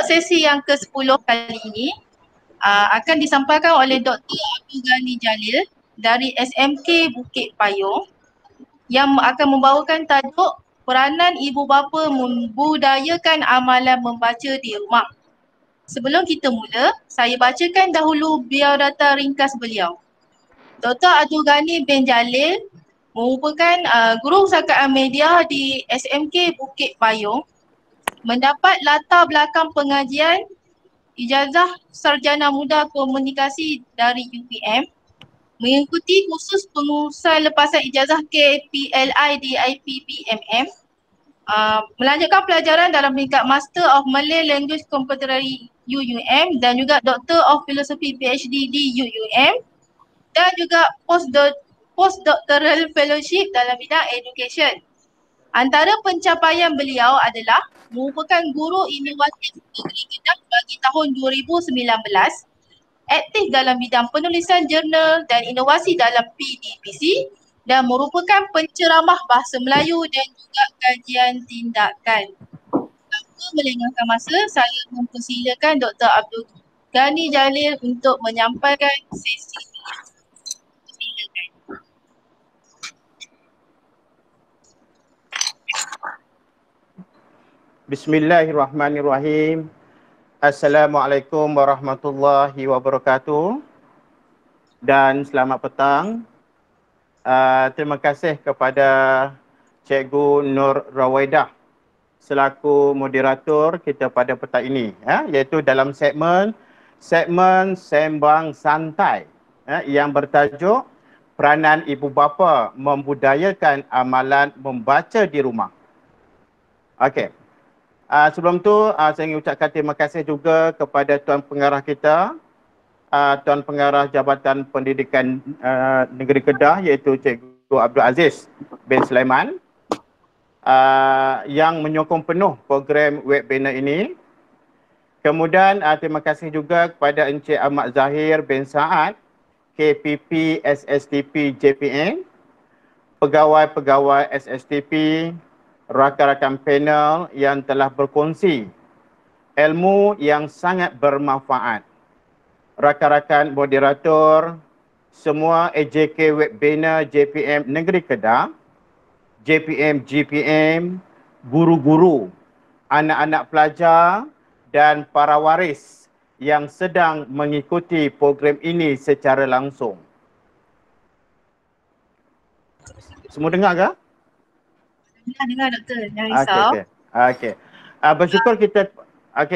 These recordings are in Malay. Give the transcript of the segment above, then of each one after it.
sesi yang ke-10 kali ini akan disampaikan oleh Dr. Abdul Ghani Jalil dari SMK Bukit Payung yang akan membawakan tajuk peranan ibu bapa membudayakan amalan membaca di rumah. Sebelum kita mula, saya bacakan dahulu biodata ringkas beliau. Dr. Abdul Ghani bin Jalil merupakan guru sakaan media di SMK Bukit Payung, mendapat latar belakang pengajian ijazah sarjana muda komunikasi dari UPM, mengikuti kursus pengurusan lepasan ijazah KPLI di IPPMM, melanjutkan pelajaran dalam peringkat Master of Malay Language Contemporary UUM dan juga Doctor of Philosophy PhD di UUM dan juga postdoctoral fellowship dalam bidang education. Antara pencapaian beliau adalah merupakan guru inovatif Negeri Kedah bagi tahun 2019, aktif dalam bidang penulisan jurnal dan inovasi dalam PDPC dan merupakan penceramah bahasa Melayu dan juga kajian tindakan. Tanpa melengahkan masa, saya mempersilakan Dr. Abdul Ghani Jalil untuk menyampaikan sesi ini. Bismillahirrahmanirrahim. Assalamualaikum warahmatullahi wabarakatuh dan selamat petang. Terima kasih kepada Cikgu Nur Rawaidah selaku moderator kita pada petang ini, iaitu dalam segmen Sembang Santai yang bertajuk Peranan Ibu Bapa Membudayakan Amalan Membaca di Rumah. Okey. Sebelum tu saya ingin ucapkan terima kasih juga kepada Tuan Pengarah kita, Tuan Pengarah Jabatan Pendidikan Negeri Kedah iaitu Cikgu Abdul Aziz bin Sulaiman yang menyokong penuh program webinar ini. Kemudian terima kasih juga kepada Encik Ahmad Zahir bin Saad, KPP SSTP JPN, pegawai-pegawai SSTP, rakan-rakan panel yang telah berkongsi ilmu yang sangat bermanfaat. Rakan-rakan moderator, semua AJK Webinar JPM Negeri Kedah, JPM GPM, guru-guru, anak-anak pelajar dan para waris yang sedang mengikuti program ini secara langsung. Semua dengar ke? Dengar doktor, jangan risau. Okey.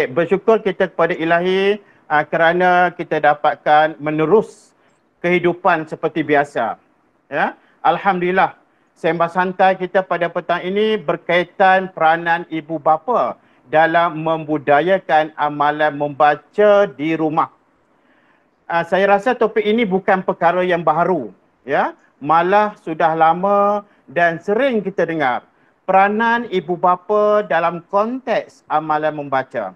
Bersyukur kita kepada Ilahi kerana kita dapatkan menerus kehidupan seperti biasa. Ya. Alhamdulillah. Sembang santai kita pada petang ini berkaitan peranan ibu bapa dalam membudayakan amalan membaca di rumah. Saya rasa topik ini bukan perkara yang baru, ya. Malah sudah lama dan sering kita dengar peranan ibu bapa dalam konteks amalan membaca.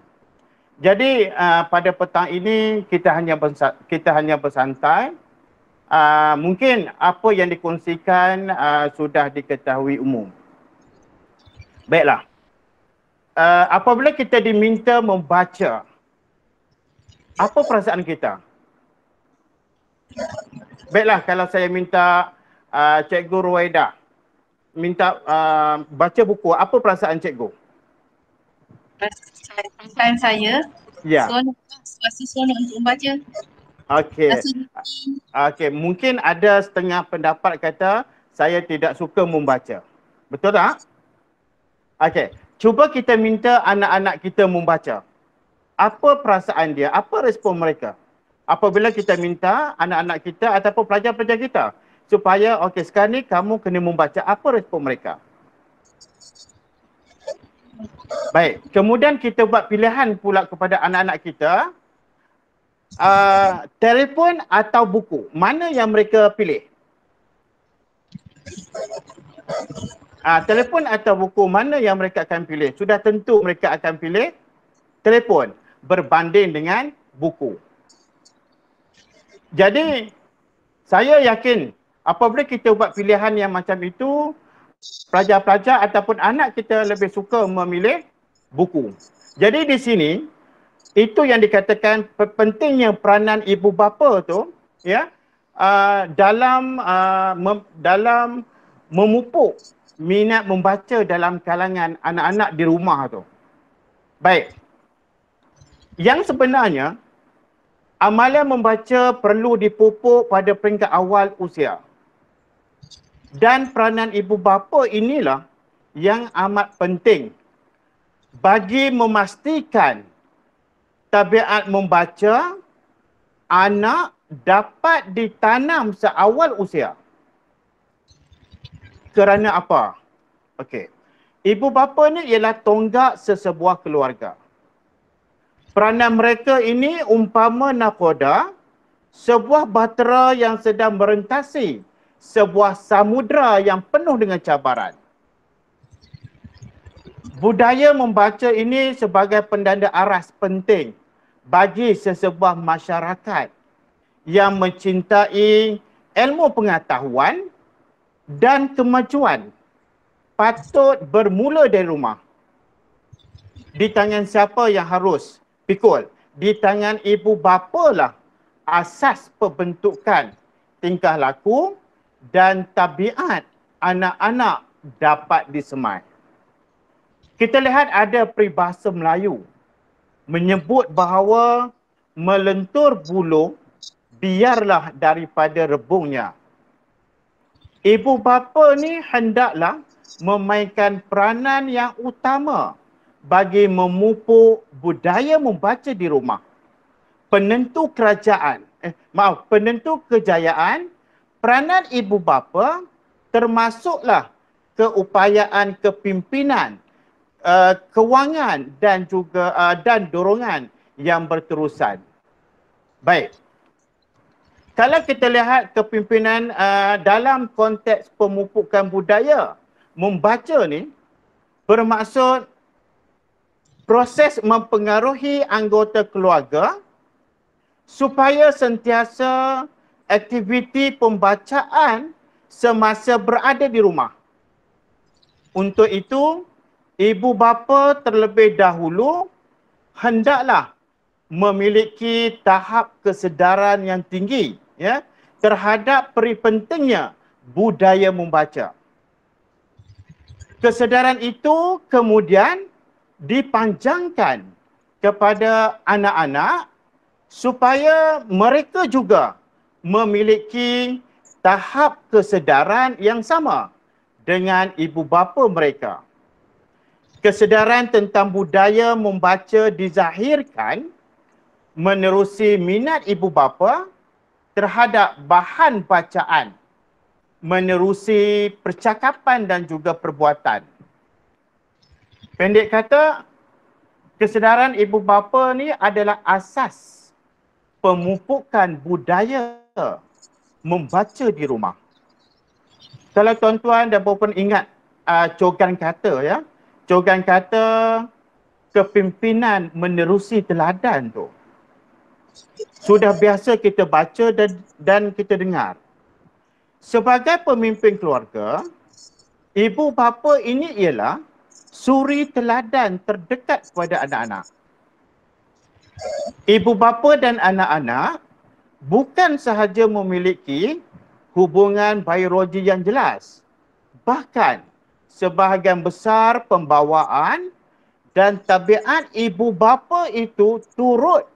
Jadi pada petang ini kita hanya bersantai. Mungkin apa yang dikongsikan sudah diketahui umum. Baiklah. Apabila kita diminta membaca, apa perasaan kita? Baiklah, kalau saya minta Cikgu Ruwaidah minta baca buku, apa perasaan cikgu? Perasaan saya, ya. Rasa seronok untuk membaca. Okey, mungkin ada setengah pendapat kata saya tidak suka membaca. Betul tak? Okey, cuba kita minta anak-anak kita membaca. Apa perasaan dia? Apa respon mereka? Apabila kita minta anak-anak kita ataupun pelajar-pelajar kita supaya sekarang ni kamu kena membaca, apa respon mereka? Baik, kemudian kita buat pilihan pula kepada anak-anak kita, telefon atau buku, mana yang mereka pilih? Telefon atau buku, mana yang mereka akan pilih? Sudah tentu mereka akan pilih telefon berbanding dengan buku. Jadi saya yakin apabila kita buat pilihan yang macam itu, pelajar-pelajar ataupun anak kita lebih suka memilih buku. Jadi di sini Itu yang dikatakan pentingnya peranan ibu bapa tu, ya, dalam memupuk minat membaca dalam kalangan anak-anak di rumah tu. Baik. Yang sebenarnya amalan membaca perlu dipupuk pada peringkat awal usia. Dan peranan ibu bapa inilah yang amat penting bagi memastikan tabiat membaca anak dapat ditanam seawal usia. Kerana apa? Okey. Ibu bapa ni ialah tonggak sesebuah keluarga. Peranan mereka ini umpama nakoda, sebuah bahtera yang sedang merentasi sebuah samudera yang penuh dengan cabaran. Budaya membaca ini sebagai pendanda aras penting bagi sesebuah masyarakat yang mencintai ilmu pengetahuan dan kemajuan. Patut bermula dari rumah. Di tangan siapa yang harus pikul? Di tangan ibu bapa lah asas pembentukan tingkah laku dan tabiat anak-anak dapat disemai. Kita lihat ada peribahasa Melayu menyebut bahawa melentur bulu biarlah daripada rebungnya. Ibu bapa ni hendaklah memainkan peranan yang utama bagi memupuk budaya membaca di rumah. Penentu kejayaan peranan ibu bapa termasuklah keupayaan kepimpinan, kewangan dan juga dan dorongan yang berterusan. Baik. Kalau kita lihat kepimpinan dalam konteks pemupukan budaya membaca ni bermaksud proses mempengaruhi anggota keluarga supaya sentiasa aktiviti pembacaan semasa berada di rumah. Untuk itu, ibu bapa terlebih dahulu hendaklah memiliki tahap kesedaran yang tinggi, ya, terhadap pentingnya budaya membaca. Kesedaran itu kemudian dipanjangkan kepada anak-anak supaya mereka juga memiliki tahap kesedaran yang sama dengan ibu bapa mereka. Kesedaran tentang budaya membaca dizahirkan menerusi minat ibu bapa terhadap bahan bacaan, menerusi percakapan dan juga perbuatan. Pendek kata, kesedaran ibu bapa ni adalah asas pemupukan budaya membaca di rumah. Kalau tuan-tuan dan puan ingat cogan kata, ya, cogan kata kepimpinan menerusi teladan tu. Sudah biasa kita baca dan kita dengar. Sebagai pemimpin keluarga, ibu bapa ini ialah suri teladan terdekat kepada anak-anak. Ibu bapa dan anak-anak bukan sahaja memiliki hubungan biologi yang jelas, bahkan sebahagian besar pembawaan dan tabiat ibu bapa itu turut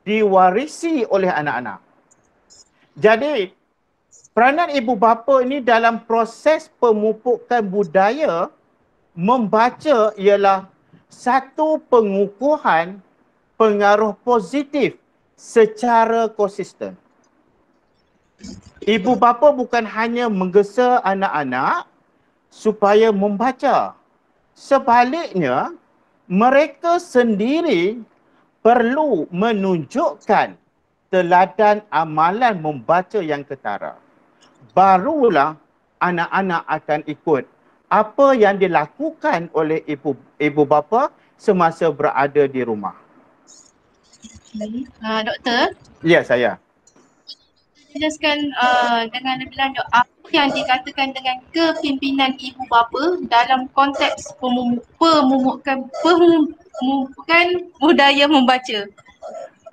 diwarisi oleh anak-anak. Jadi, peranan ibu bapa ini dalam proses pemupukan budaya membaca ialah satu pengukuhan pengaruh positif secara konsisten. Ibu bapa bukan hanya menggesa anak-anak supaya membaca. Sebaliknya, mereka sendiri perlu menunjukkan teladan amalan membaca yang ketara. Barulah anak-anak akan ikut apa yang dilakukan oleh ibu bapa semasa berada di rumah. Doktor? Ya, saya. Jelaskan dengan lebih lanjut apa yang dikatakan dengan kepimpinan ibu bapa dalam konteks pemupukan budaya membaca.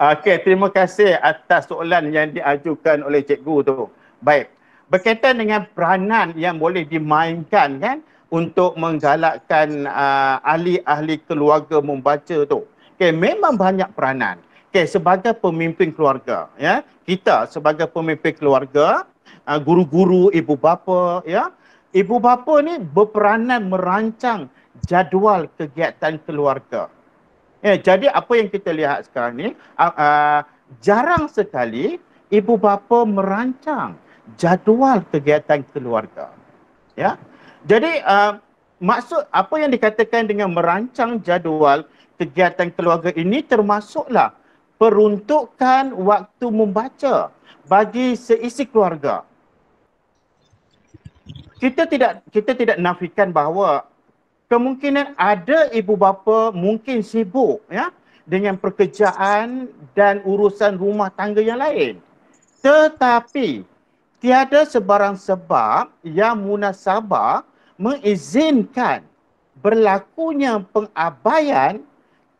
Okey, terima kasih atas soalan yang diajukan oleh cikgu tu. Baik. Berkaitan dengan peranan yang boleh dimainkan kan untuk menggalakkan ahli-ahli keluarga membaca tu. Okey, memang banyak peranan. Okey, sebagai pemimpin keluarga, ya, kita sebagai pemimpin keluarga, guru-guru, ibu bapa, ya, ibu bapa ni berperanan merancang jadual kegiatan keluarga. Ya, jadi apa yang kita lihat sekarang ni, jarang sekali ibu bapa merancang jadual kegiatan keluarga. Ya, jadi maksud apa yang dikatakan dengan merancang jadual kegiatan keluarga ini termasuklah peruntukan waktu membaca bagi seisi keluarga. Kita tidak nafikan bahawa kemungkinan ada ibu bapa mungkin sibuk, ya, dengan pekerjaan dan urusan rumah tangga yang lain. Tetapi tiada sebarang sebab yang munasabah mengizinkan berlakunya pengabaian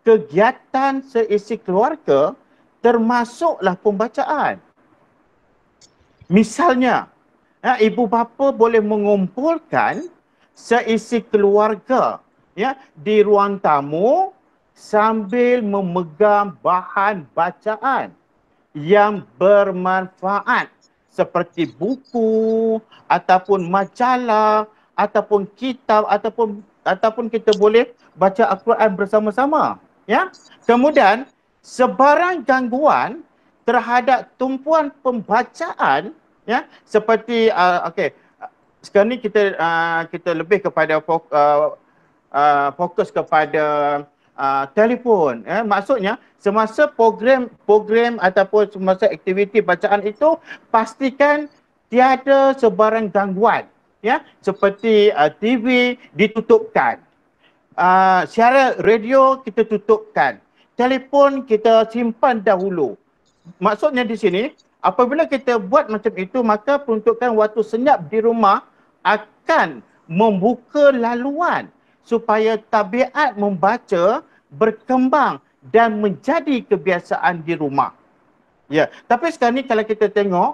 kegiatan seisi keluarga termasuklah pembacaan. Misalnya, ibu bapa boleh mengumpulkan seisi keluarga, ya, di ruang tamu sambil memegang bahan bacaan yang bermanfaat seperti buku ataupun majalah ataupun kitab ataupun kita boleh baca Al-Quran bersama-sama, ya. Kemudian sebarang gangguan terhadap tumpuan pembacaan, ya, seperti okey, sekarang ni kita lebih kepada fokus kepada telefon, ya. Maksudnya semasa program ataupun semasa aktiviti bacaan itu pastikan tiada sebarang gangguan, ya, seperti TV ditutupkan, siaran radio kita tutupkan, telefon kita simpan dahulu. Maksudnya di sini apabila kita buat macam itu, maka peruntukan waktu senyap di rumah akan membuka laluan supaya tabiat membaca berkembang dan menjadi kebiasaan di rumah. Ya, tapi sekarang ni kalau kita tengok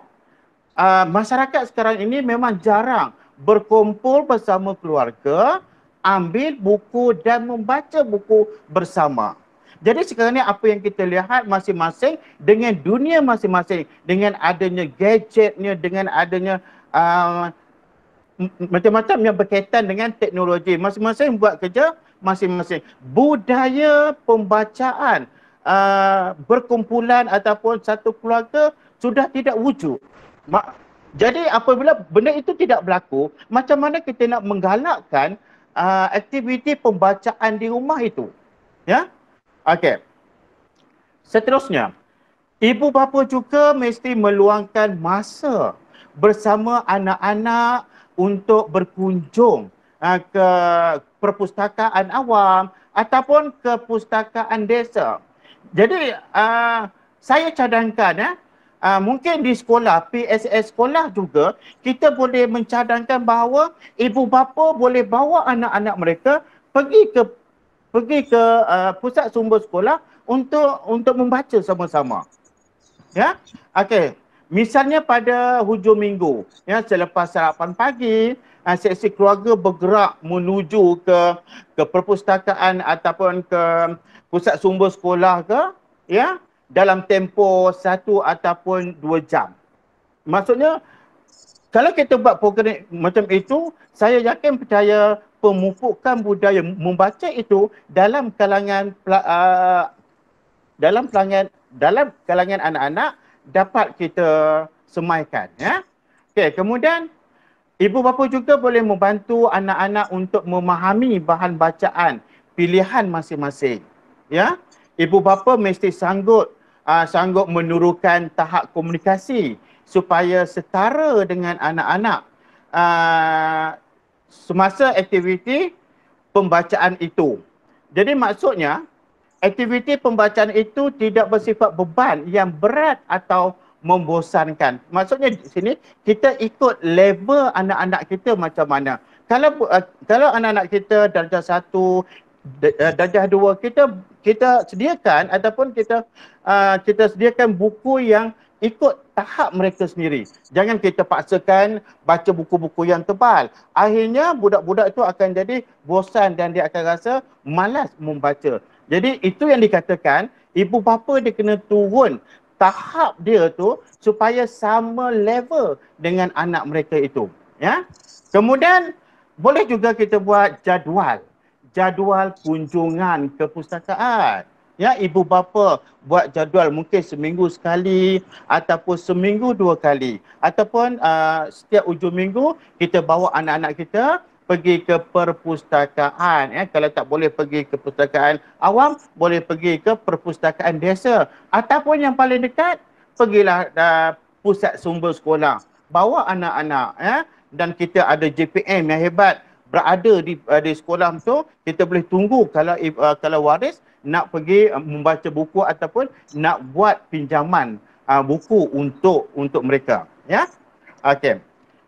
masyarakat sekarang ini memang jarang berkumpul bersama keluarga, ambil buku dan membaca buku bersama. Jadi sekarang ni apa yang kita lihat masing-masing dengan dunia masing-masing, dengan adanya gadgetnya, dengan adanya macam-macam yang berkaitan dengan teknologi. Masing-masing buat kerja masing-masing. Budaya pembacaan berkumpulan ataupun satu keluarga sudah tidak wujud. Jadi apabila benda itu tidak berlaku, macam mana kita nak menggalakkan aktiviti pembacaan di rumah itu? Ya? Okey. Seterusnya, ibu bapa juga mesti meluangkan masa bersama anak-anak untuk berkunjung ke perpustakaan awam ataupun ke perpustakaan desa. Jadi saya cadangkan, mungkin di sekolah, PSS sekolah juga kita boleh mencadangkan bahawa ibu bapa boleh bawa anak-anak mereka pergi ke pusat sumber sekolah untuk membaca sama-sama. Ya. Okey. Misalnya pada hujung minggu, ya, selepas sarapan pagi, seksi keluarga bergerak menuju ke perpustakaan ataupun ke pusat sumber sekolah ke, ya, dalam tempoh 1 ataupun 2 jam. Maksudnya kalau kita buat program macam itu, saya yakin percaya pemupukan budaya membaca itu dalam kalangan anak-anak dapat kita semaikan, ya. Okey, kemudian ibu bapa juga boleh membantu anak-anak untuk memahami bahan bacaan pilihan masing-masing, ya. Ibu bapa mesti sanggup menerukan tahap komunikasi supaya setara dengan anak-anak semasa aktiviti pembacaan itu. Jadi maksudnya aktiviti pembacaan itu tidak bersifat beban yang berat atau membosankan. Maksudnya di sini kita ikut level anak-anak kita macam mana. Kalau anak-anak kita darjah 1, darjah 2, kita sediakan ataupun kita sediakan buku yang ikut tahap mereka sendiri. Jangan kita paksakan baca buku-buku yang tebal. Akhirnya budak-budak itu akan jadi bosan dan dia akan rasa malas membaca. Jadi itu yang dikatakan ibu bapa dia kena turun tahap dia tu supaya sama level dengan anak mereka itu. Ya. Kemudian boleh juga kita buat jadual kunjungan ke pustakaan. Ya, ibu bapa buat jadual mungkin seminggu sekali ataupun seminggu 2 kali. Ataupun setiap hujung minggu kita bawa anak-anak kita pergi ke perpustakaan. Ya. Kalau tak boleh pergi ke perpustakaan awam, boleh pergi ke perpustakaan desa. Ataupun yang paling dekat, pergilah pusat sumber sekolah. Bawa anak-anak. Ya. Dan kita ada JPM yang hebat berada di sekolah tu, kita boleh tunggu kalau waris nak pergi membaca buku ataupun nak buat pinjaman buku untuk mereka, ya. Okey.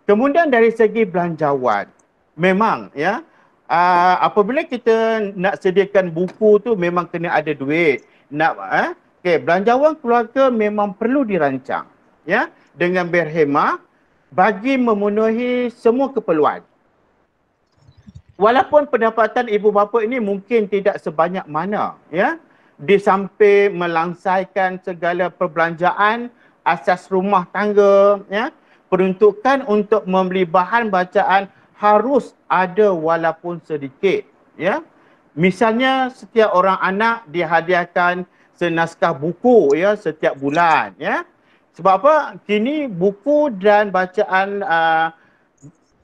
Kemudian dari segi belanjawan, memang ya apabila kita nak sediakan buku tu memang kena ada duit. Okey, belanjawan keluarga memang perlu dirancang, ya, dengan berhemah bagi memenuhi semua keperluan. Walaupun pendapatan ibu bapa ini mungkin tidak sebanyak mana, ya, di samping melangsaikan segala perbelanjaan asas rumah tangga, ya, peruntukan untuk membeli bahan bacaan harus ada walaupun sedikit, ya. Misalnya setiap orang anak dihadiahkan senaskah buku, ya, setiap bulan, ya. Sebab apa? Kini buku dan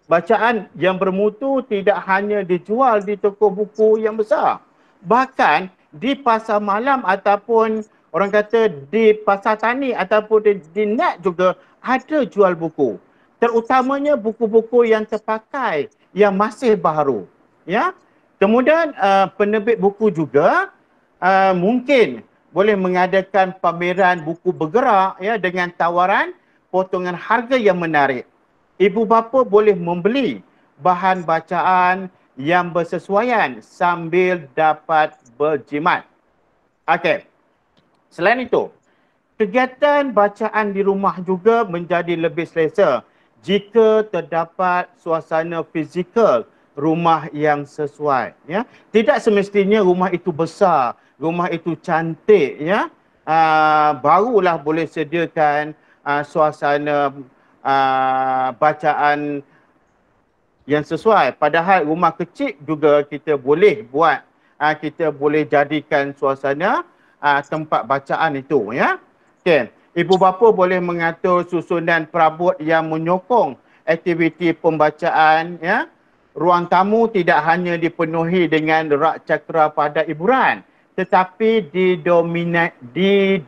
bacaan yang bermutu tidak hanya dijual di toko buku yang besar. Bahkan di pasar malam ataupun orang kata di pasar tani ataupun di net juga ada jual buku. Terutamanya buku-buku yang terpakai, yang masih baru. Ya. Kemudian penerbit buku juga mungkin boleh mengadakan pameran buku bergerak, ya, dengan tawaran potongan harga yang menarik. Ibu bapa boleh membeli bahan bacaan yang bersesuaian sambil dapat berjimat. Okey. Selain itu, kegiatan bacaan di rumah juga menjadi lebih selesa jika terdapat suasana fizikal rumah yang sesuai, ya. Tidak semestinya rumah itu besar, rumah itu cantik, ya. Barulah boleh sediakan suasana bacaan yang sesuai. Padahal rumah kecil juga kita boleh buat, kita boleh jadikan suasana tempat bacaan itu, ya. Okay. Ibu bapa boleh mengatur susunan perabot yang menyokong aktiviti pembacaan, ya. Ruang tamu tidak hanya dipenuhi dengan rak cakra pada hiburan, tetapi didominasi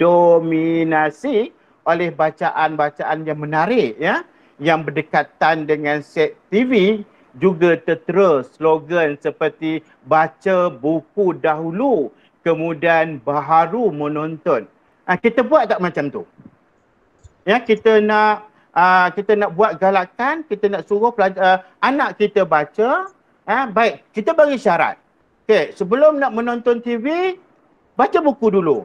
oleh bacaan-bacaan yang menarik, ya, yang berdekatan dengan set TV. Juga tertera slogan seperti baca buku dahulu kemudian baharu menonton. Kita buat tak macam tu? Ya, kita nak buat galakan, kita nak suruh anak kita baca, baik, kita bagi syarat. Okey, sebelum nak menonton TV, baca buku dulu.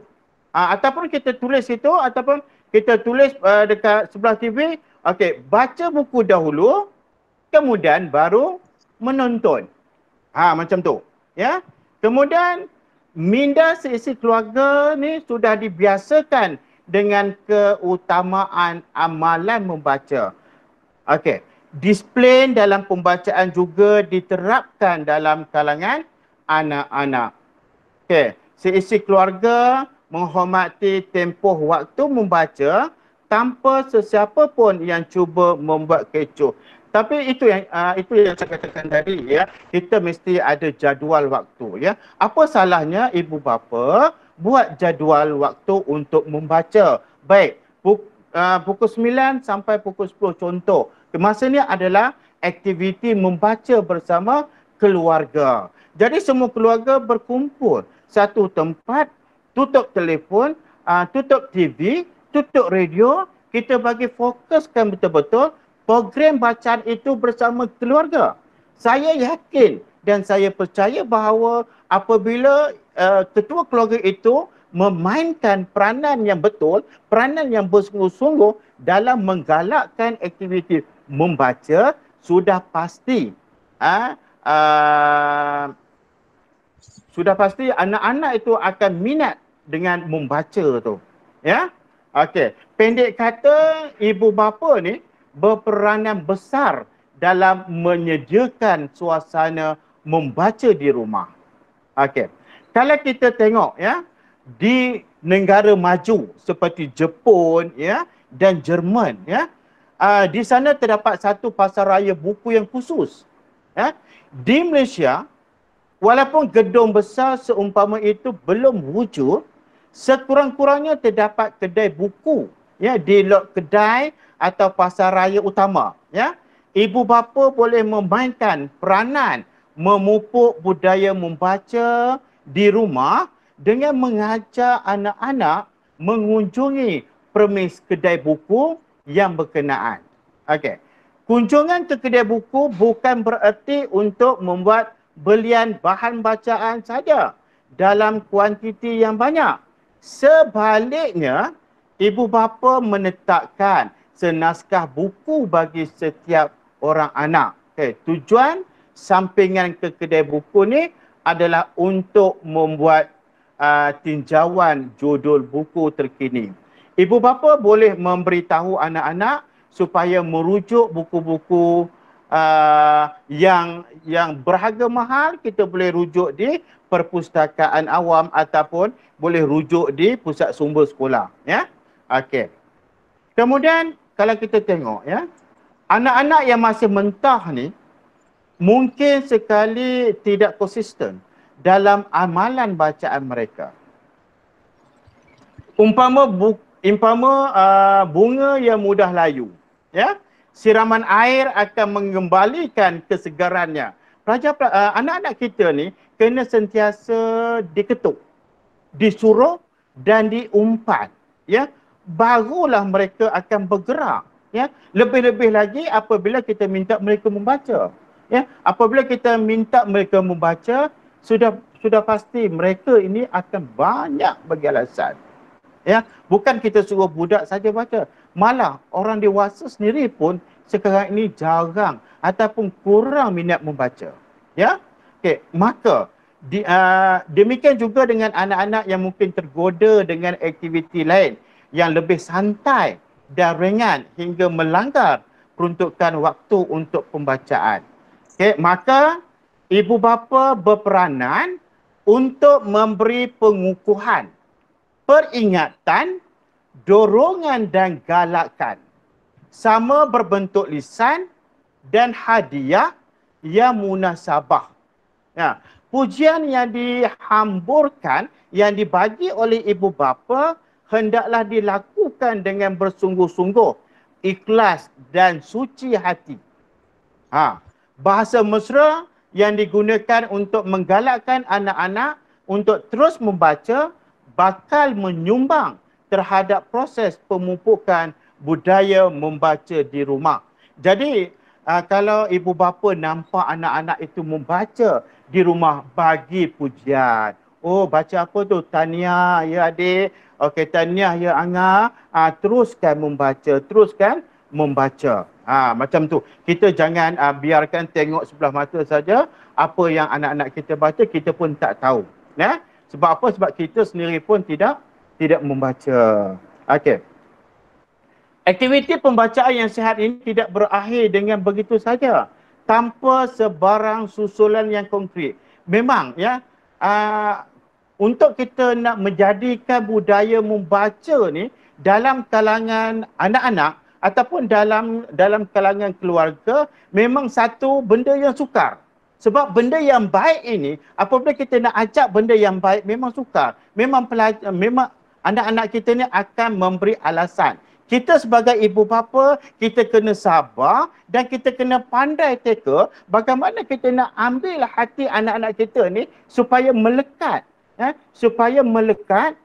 Ataupun kita tulis itu, ataupun kita tulis dekat sebelah TV, okey, baca buku dahulu, kemudian baru menonton. Macam tu, ya. Kemudian minda seisi keluarga ni sudah dibiasakan dengan keutamaan amalan membaca. Okey, disiplin dalam pembacaan juga diterapkan dalam kalangan anak-anak. Okey, seisi keluarga menghormati tempoh waktu membaca tanpa sesiapa pun yang cuba membuat kecoh. Tapi itu yang saya katakan tadi, ya. Kita mesti ada jadual waktu, ya. Apa salahnya ibu bapa buat jadual waktu untuk membaca? Baik, pukul 9 sampai pukul 10 contoh. Masa ni adalah aktiviti membaca bersama keluarga. Jadi semua keluarga berkumpul satu tempat, tutup telefon, tutup TV, tutup radio, kita bagi fokuskan betul-betul program bacaan itu bersama keluarga. Saya yakin dan saya percaya bahawa apabila ketua keluarga itu memainkan peranan yang betul, peranan yang bersungguh-sungguh dalam menggalakkan aktiviti membaca, sudah pasti anak-anak itu akan minat dengan membaca tu. Ya? Okey. Pendek kata, ibu bapa ni berperanan besar dalam menyediakan suasana membaca di rumah. Okey. Kalau kita tengok ya, di negara maju seperti Jepun ya dan Jerman ya, di sana terdapat satu pasaraya buku yang khusus. Ya. Di Malaysia, walaupun gedung besar seumpama itu belum wujud, sekurang-kurangnya terdapat kedai buku ya di kedai atau pasaraya utama ya. Ibu bapa boleh memainkan peranan memupuk budaya membaca di rumah dengan mengajak anak-anak mengunjungi premis kedai buku yang berkenaan. Okey. Kunjungan ke kedai buku bukan bererti untuk membuat belian bahan bacaan saja dalam kuantiti yang banyak. Sebaliknya, ibu bapa menetapkan senaskah buku bagi setiap orang anak. Okay. Tujuan sampingan ke kedai buku ni adalah untuk membuat tinjauan judul buku terkini. Ibu bapa boleh memberitahu anak-anak supaya merujuk buku-buku yang berharga mahal. Kita boleh rujuk di perpustakaan awam ataupun boleh rujuk di pusat sumber sekolah. Ya, okey. Kemudian kalau kita tengok ya, anak-anak yang masih mentah ni mungkin sekali tidak konsisten dalam amalan bacaan mereka. Umpama bunga yang mudah layu, ya, siraman air akan mengembalikan kesegarannya. Anak-anak kita ni kena sentiasa diketuk, disuruh dan diumpat, ya, barulah mereka akan bergerak, ya. Lebih-lebih lagi apabila kita minta mereka membaca, ya. Apabila kita minta mereka membaca, sudah pasti mereka ini akan banyak bagi alasan. Ya, bukan kita suruh budak saja baca. Malah orang dewasa sendiri pun sekarang ini jarang ataupun kurang minat membaca. Ya. Okey, maka demikian juga dengan anak-anak yang mungkin tergoda dengan aktiviti lain yang lebih santai dan ringan hingga melanggar peruntukan waktu untuk pembacaan. Okey, maka ibu bapa berperanan untuk memberi pengukuhan, peringatan, dorongan dan galakan sama berbentuk lisan dan hadiah yang munasabah. Ya, pujian yang dihamburkan, yang dibagi oleh ibu bapa hendaklah dilakukan dengan bersungguh-sungguh, ikhlas dan suci hati. Bahasa mesra yang digunakan untuk menggalakkan anak-anak untuk terus membaca bakal menyumbang terhadap proses pemupukan budaya membaca di rumah. Jadi kalau ibu bapa nampak anak-anak itu membaca di rumah, bagi pujian. Oh, baca apa tu? Tahniah ya adik. Okey, tahniah ya Angah. Teruskan membaca. Macam tu. Kita jangan biarkan tengok sebelah mata saja apa yang anak-anak kita baca, kita pun tak tahu. Ya? Sebab apa? Sebab kita sendiri pun tidak membaca. Okey. Aktiviti pembacaan yang sihat ini tidak berakhir dengan begitu saja, tanpa sebarang susulan yang konkret. Memang ya, untuk kita nak menjadikan budaya membaca ni dalam kalangan anak-anak ataupun dalam kalangan keluarga, memang satu benda yang sukar. Sebab benda yang baik ini, apabila kita nak ajak benda yang baik, memang sukar. Memang anak-anak kita ni akan memberi alasan. Kita sebagai ibu bapa, kita kena sabar dan kita kena pandai teka bagaimana kita nak ambil hati anak-anak kita ni supaya melekat. Supaya melekat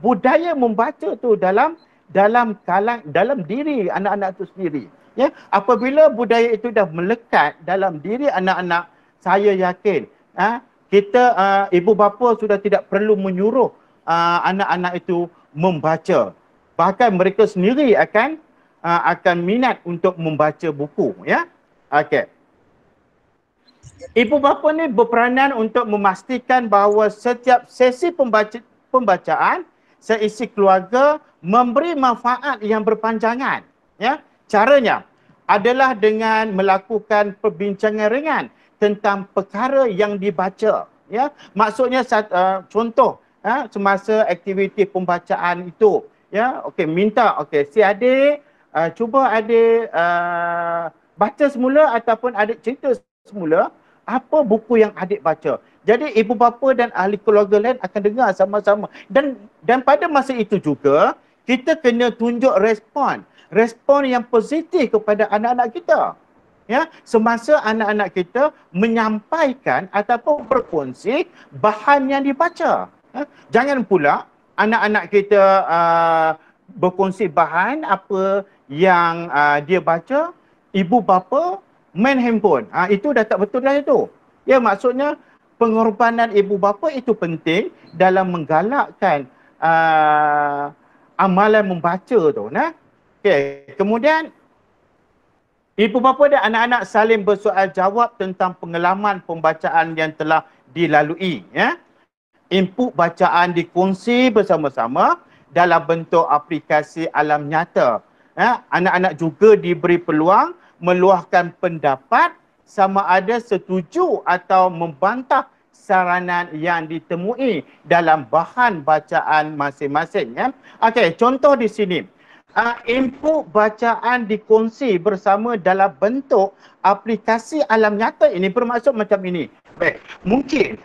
budaya membaca tu dalam diri anak-anak itu sendiri. Ya, apabila budaya itu dah melekat dalam diri anak-anak saya yakin kita ibu bapa sudah tidak perlu menyuruh anak-anak itu membaca. Bahkan mereka sendiri akan minat untuk membaca buku, ya. Okey. Ibu bapa ni berperanan untuk memastikan bahawa setiap sesi pembacaan seisi keluarga memberi manfaat yang berpanjangan, ya. Caranya adalah dengan melakukan perbincangan ringan tentang perkara yang dibaca, ya. Maksudnya contoh semasa aktiviti pembacaan itu, ya, okey, minta si adik cuba adik baca semula ataupun adik cerita semula apa buku yang adik baca. Jadi ibu bapa dan ahli keluarga lain akan dengar sama-sama. Dan pada masa itu juga kita kena tunjuk respon yang positif kepada anak-anak kita. Ya, semasa anak-anak kita menyampaikan ataupun berkongsi bahan yang dibaca. Ya, jangan pula anak-anak kita berkongsi bahan apa yang dia baca, ibu bapa main handphone. Itu dah tak betul dah itu. Ya, maksudnya pengorbanan ibu bapa itu penting dalam menggalakkan amalan membaca tu. Nah. Okey, kemudian ibu bapa dan anak-anak saling bersoal jawab tentang pengalaman pembacaan yang telah dilalui, ya. Input bacaan dikongsi bersama-sama dalam bentuk aplikasi alam nyata. Ya, anak-anak juga diberi peluang meluahkan pendapat sama ada setuju atau membantah saranan yang ditemui dalam bahan bacaan masing-masing. Ya. Okey, contoh di sini. Input bacaan dikongsi bersama dalam bentuk aplikasi alam nyata ini bermaksud macam ini. Baik, mungkin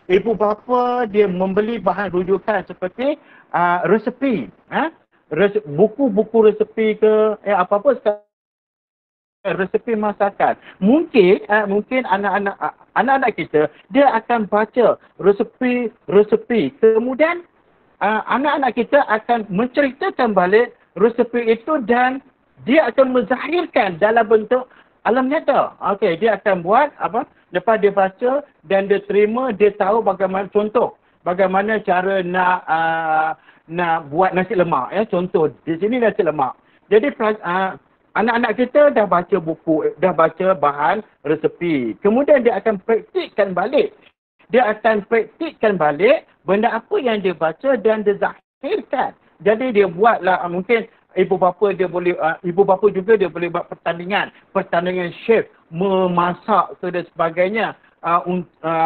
ibu bapa dia membeli bahan rujukan seperti resepi, buku-buku resepi ke apa-apa sekarang, resepi masakan. Mungkin anak-anak kita dia akan baca resepi. Kemudian anak-anak kita akan menceritakan balik resepi itu dan dia akan menzahirkan dalam bentuk alam nyata. Okey, dia akan buat apa? Lepas dia baca dan dia terima, dia tahu bagaimana, contoh bagaimana cara nak buat nasi lemak, ya. Contoh di sini nasi lemak. Jadi anak-anak kita dah baca buku, dah baca bahan resepi. Kemudian dia akan praktikkan balik. Dia akan praktikkan balik benda apa yang dia baca dan dia zahirkan. Jadi dia buatlah mungkin ibu bapa juga dia boleh buat pertandingan chef, memasak dan sebagainya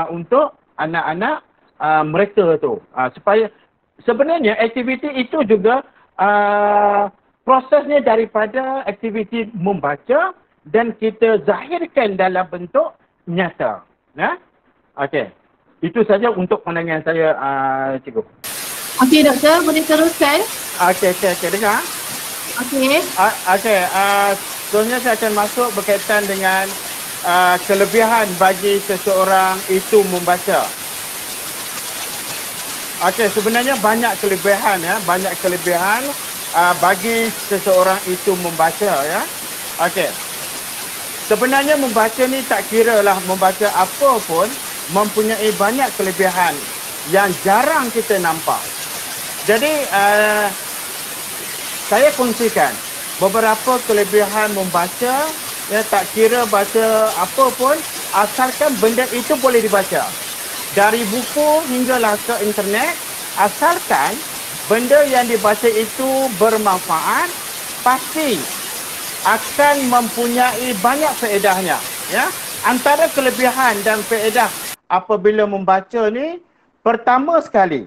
untuk anak-anak mereka tu. Supaya sebenarnya aktiviti itu juga prosesnya daripada aktiviti membaca dan kita zahirkan dalam bentuk nyata. Ya? Okey. Itu saja untuk pandangan saya, cikgu. Okey, doktor, boleh teruskan? Okey, dengar. Okey. Okey, seterusnya saya akan masuk berkaitan dengan kelebihan bagi seseorang itu membaca. Okey, sebenarnya banyak kelebihan, ya, bagi seseorang itu membaca, ya. Okey. Sebenarnya membaca ni tak kiralah membaca apa pun, mempunyai banyak kelebihan yang jarang kita nampak. Jadi saya kongsikan beberapa kelebihan membaca, ya, tak kira baca apa pun asalkan benda itu boleh dibaca. Dari buku hinggalah ke internet, asalkan benda yang dibaca itu bermanfaat, pasti akan mempunyai banyak faedahnya, ya. Antara kelebihan dan faedah apabila membaca ni, pertama sekali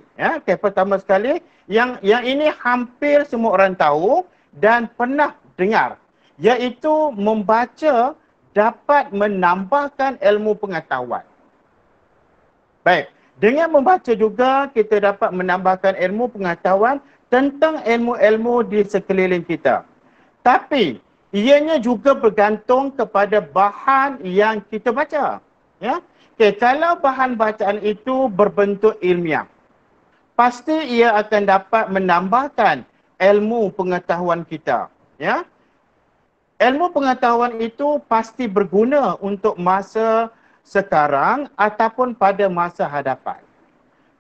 yang ini hampir semua orang tahu dan pernah dengar, iaitu membaca dapat menambahkan ilmu pengetahuan. Baik, dengan membaca juga kita dapat menambahkan ilmu pengetahuan tentang ilmu-ilmu di sekeliling kita. Tapi ianya juga bergantung kepada bahan yang kita baca, ya. Okay, kalau bahan bacaan itu berbentuk ilmiah, pasti ia akan dapat menambahkan ilmu pengetahuan kita, ya. ilmu pengetahuan itu pasti berguna untuk masa sekarang ataupun pada masa hadapan.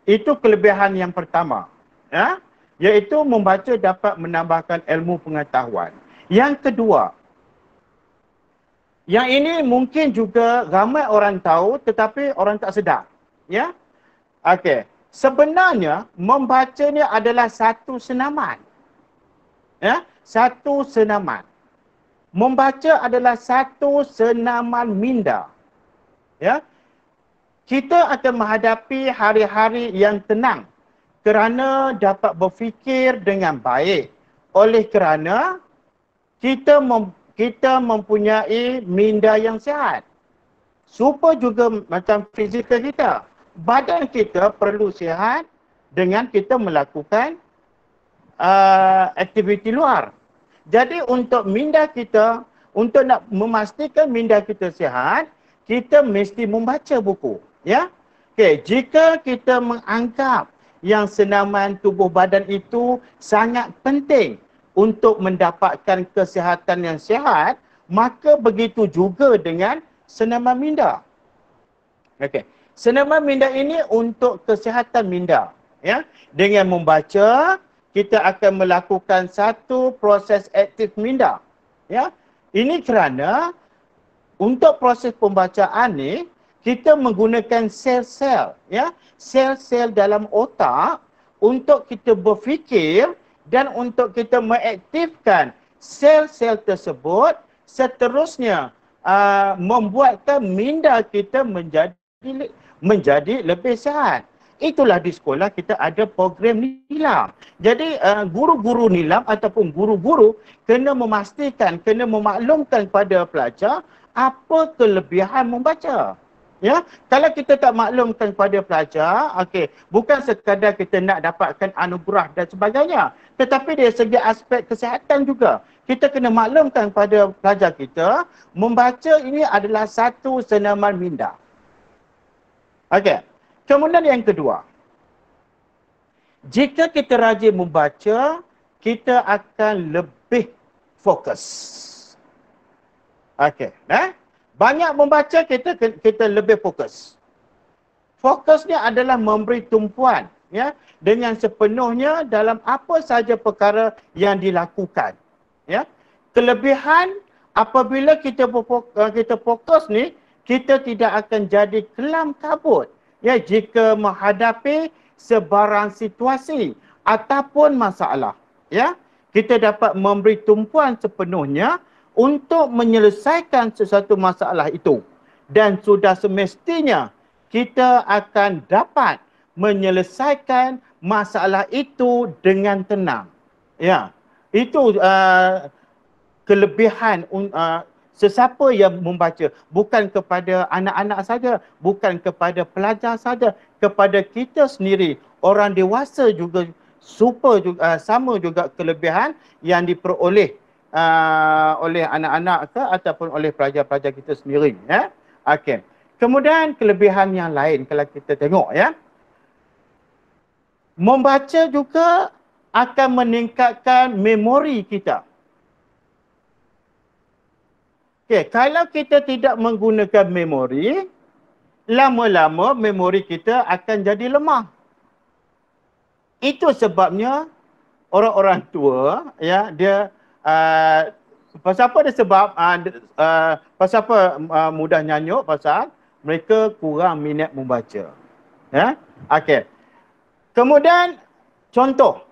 Itu kelebihan yang pertama, ya, iaitu membaca dapat menambahkan ilmu pengetahuan. Yang kedua, yang ini mungkin juga ramai orang tahu tetapi orang tak sedar, ya. Okey, sebenarnya membaca ni adalah satu senaman. Ya, satu senaman. Membaca adalah satu senaman minda. Ya. Kita akan menghadapi hari-hari yang tenang kerana dapat berfikir dengan baik. Oleh kerana kita mempunyai minda yang sihat. Supaya juga macam fizikal kita. Badan kita perlu sihat dengan kita melakukan aktiviti luar. Jadi untuk minda kita, untuk nak memastikan minda kita sihat, kita mesti membaca buku. Ya, okay. Jika kita menganggap yang senaman tubuh badan itu sangat penting untuk mendapatkan kesihatan yang sihat, maka begitu juga dengan senaman minda. Okay. Senaman minda ini untuk kesihatan minda. Ya, dengan membaca, kita akan melakukan satu proses aktif minda. Ya, ini kerana untuk proses pembacaan ni kita menggunakan sel-sel, ya, sel-sel dalam otak untuk kita berfikir dan untuk kita mengaktifkan sel-sel tersebut, seterusnya membuatkan minda kita menjadi lebih sihat. Itulah di sekolah kita ada program nilam. Jadi guru-guru nilam ataupun guru-guru kena memastikan, kena memaklumkan pada pelajar apa kelebihan membaca. Ya, kalau kita tak maklumkan pada pelajar, okey, bukan sekadar kita nak dapatkan anugerah dan sebagainya, tetapi dari segi aspek kesihatan juga. Kita kena maklumkan pada pelajar kita, membaca ini adalah satu senaman minda. Okey. Kemudian yang kedua, jika kita rajin membaca, kita akan lebih fokus. Okey, banyak membaca kita lebih fokus. Fokusnya adalah memberi tumpuan, ya, dengan sepenuhnya dalam apa sahaja perkara yang dilakukan. Ya, kelebihan apabila kita fokus ni, kita tidak akan jadi kelam kabut. Ya, jika menghadapi sebarang situasi ataupun masalah, ya, kita dapat memberi tumpuan sepenuhnya untuk menyelesaikan sesuatu masalah itu, dan sudah semestinya kita akan dapat menyelesaikan masalah itu dengan tenang. Ya, itu kelebihan sesiapa yang membaca, bukan kepada anak-anak saja, bukan kepada pelajar saja, kepada kita sendiri, orang dewasa juga sama juga kelebihan yang diperoleh oleh anak-anak ke ataupun oleh pelajar-pelajar kita sendiri, ya. Okey. Kemudian kelebihan yang lain kalau kita tengok, ya. Membaca juga akan meningkatkan memori kita. Okey, kalau kita tidak menggunakan memori, lama-lama memori kita akan jadi lemah. Itu sebabnya orang-orang tua, ya, dia pasal apa dia sebab pasal apa mudah nyanyuk, pasal mereka kurang minat membaca. Ya, okey. Kemudian contoh,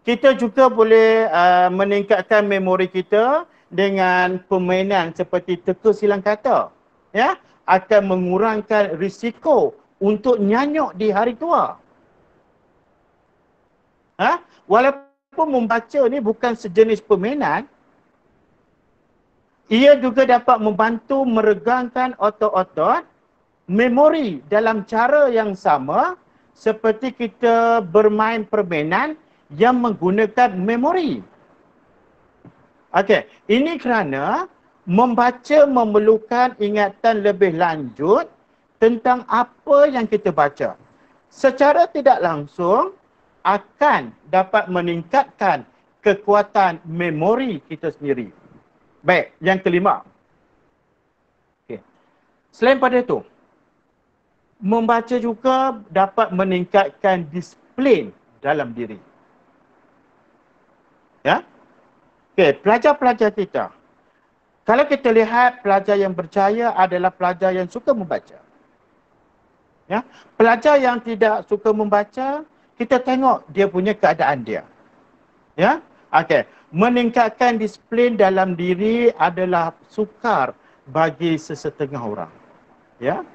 kita juga boleh meningkatkan memori kita dengan permainan seperti teka silang kata. Ya, akan mengurangkan risiko untuk nyanyuk di hari tua. Walaupun membaca ni bukan sejenis permainan, ia juga dapat membantu meregangkan otot-otot memori dalam cara yang sama seperti kita bermain permainan yang menggunakan memori. Okey, ini kerana membaca memerlukan ingatan lebih lanjut tentang apa yang kita baca. Secara tidak langsung akan dapat meningkatkan kekuatan memori kita sendiri. Baik, yang kelima. Okay. Selain pada itu, membaca juga dapat meningkatkan disiplin dalam diri. Ya. Okey, pelajar-pelajar kita. Kalau kita lihat pelajar yang berjaya adalah pelajar yang suka membaca. Ya. Pelajar yang tidak suka membaca, kita tengok dia punya keadaan dia. Ya. Okey, meningkatkan disiplin dalam diri adalah sukar bagi sesetengah orang. Ya.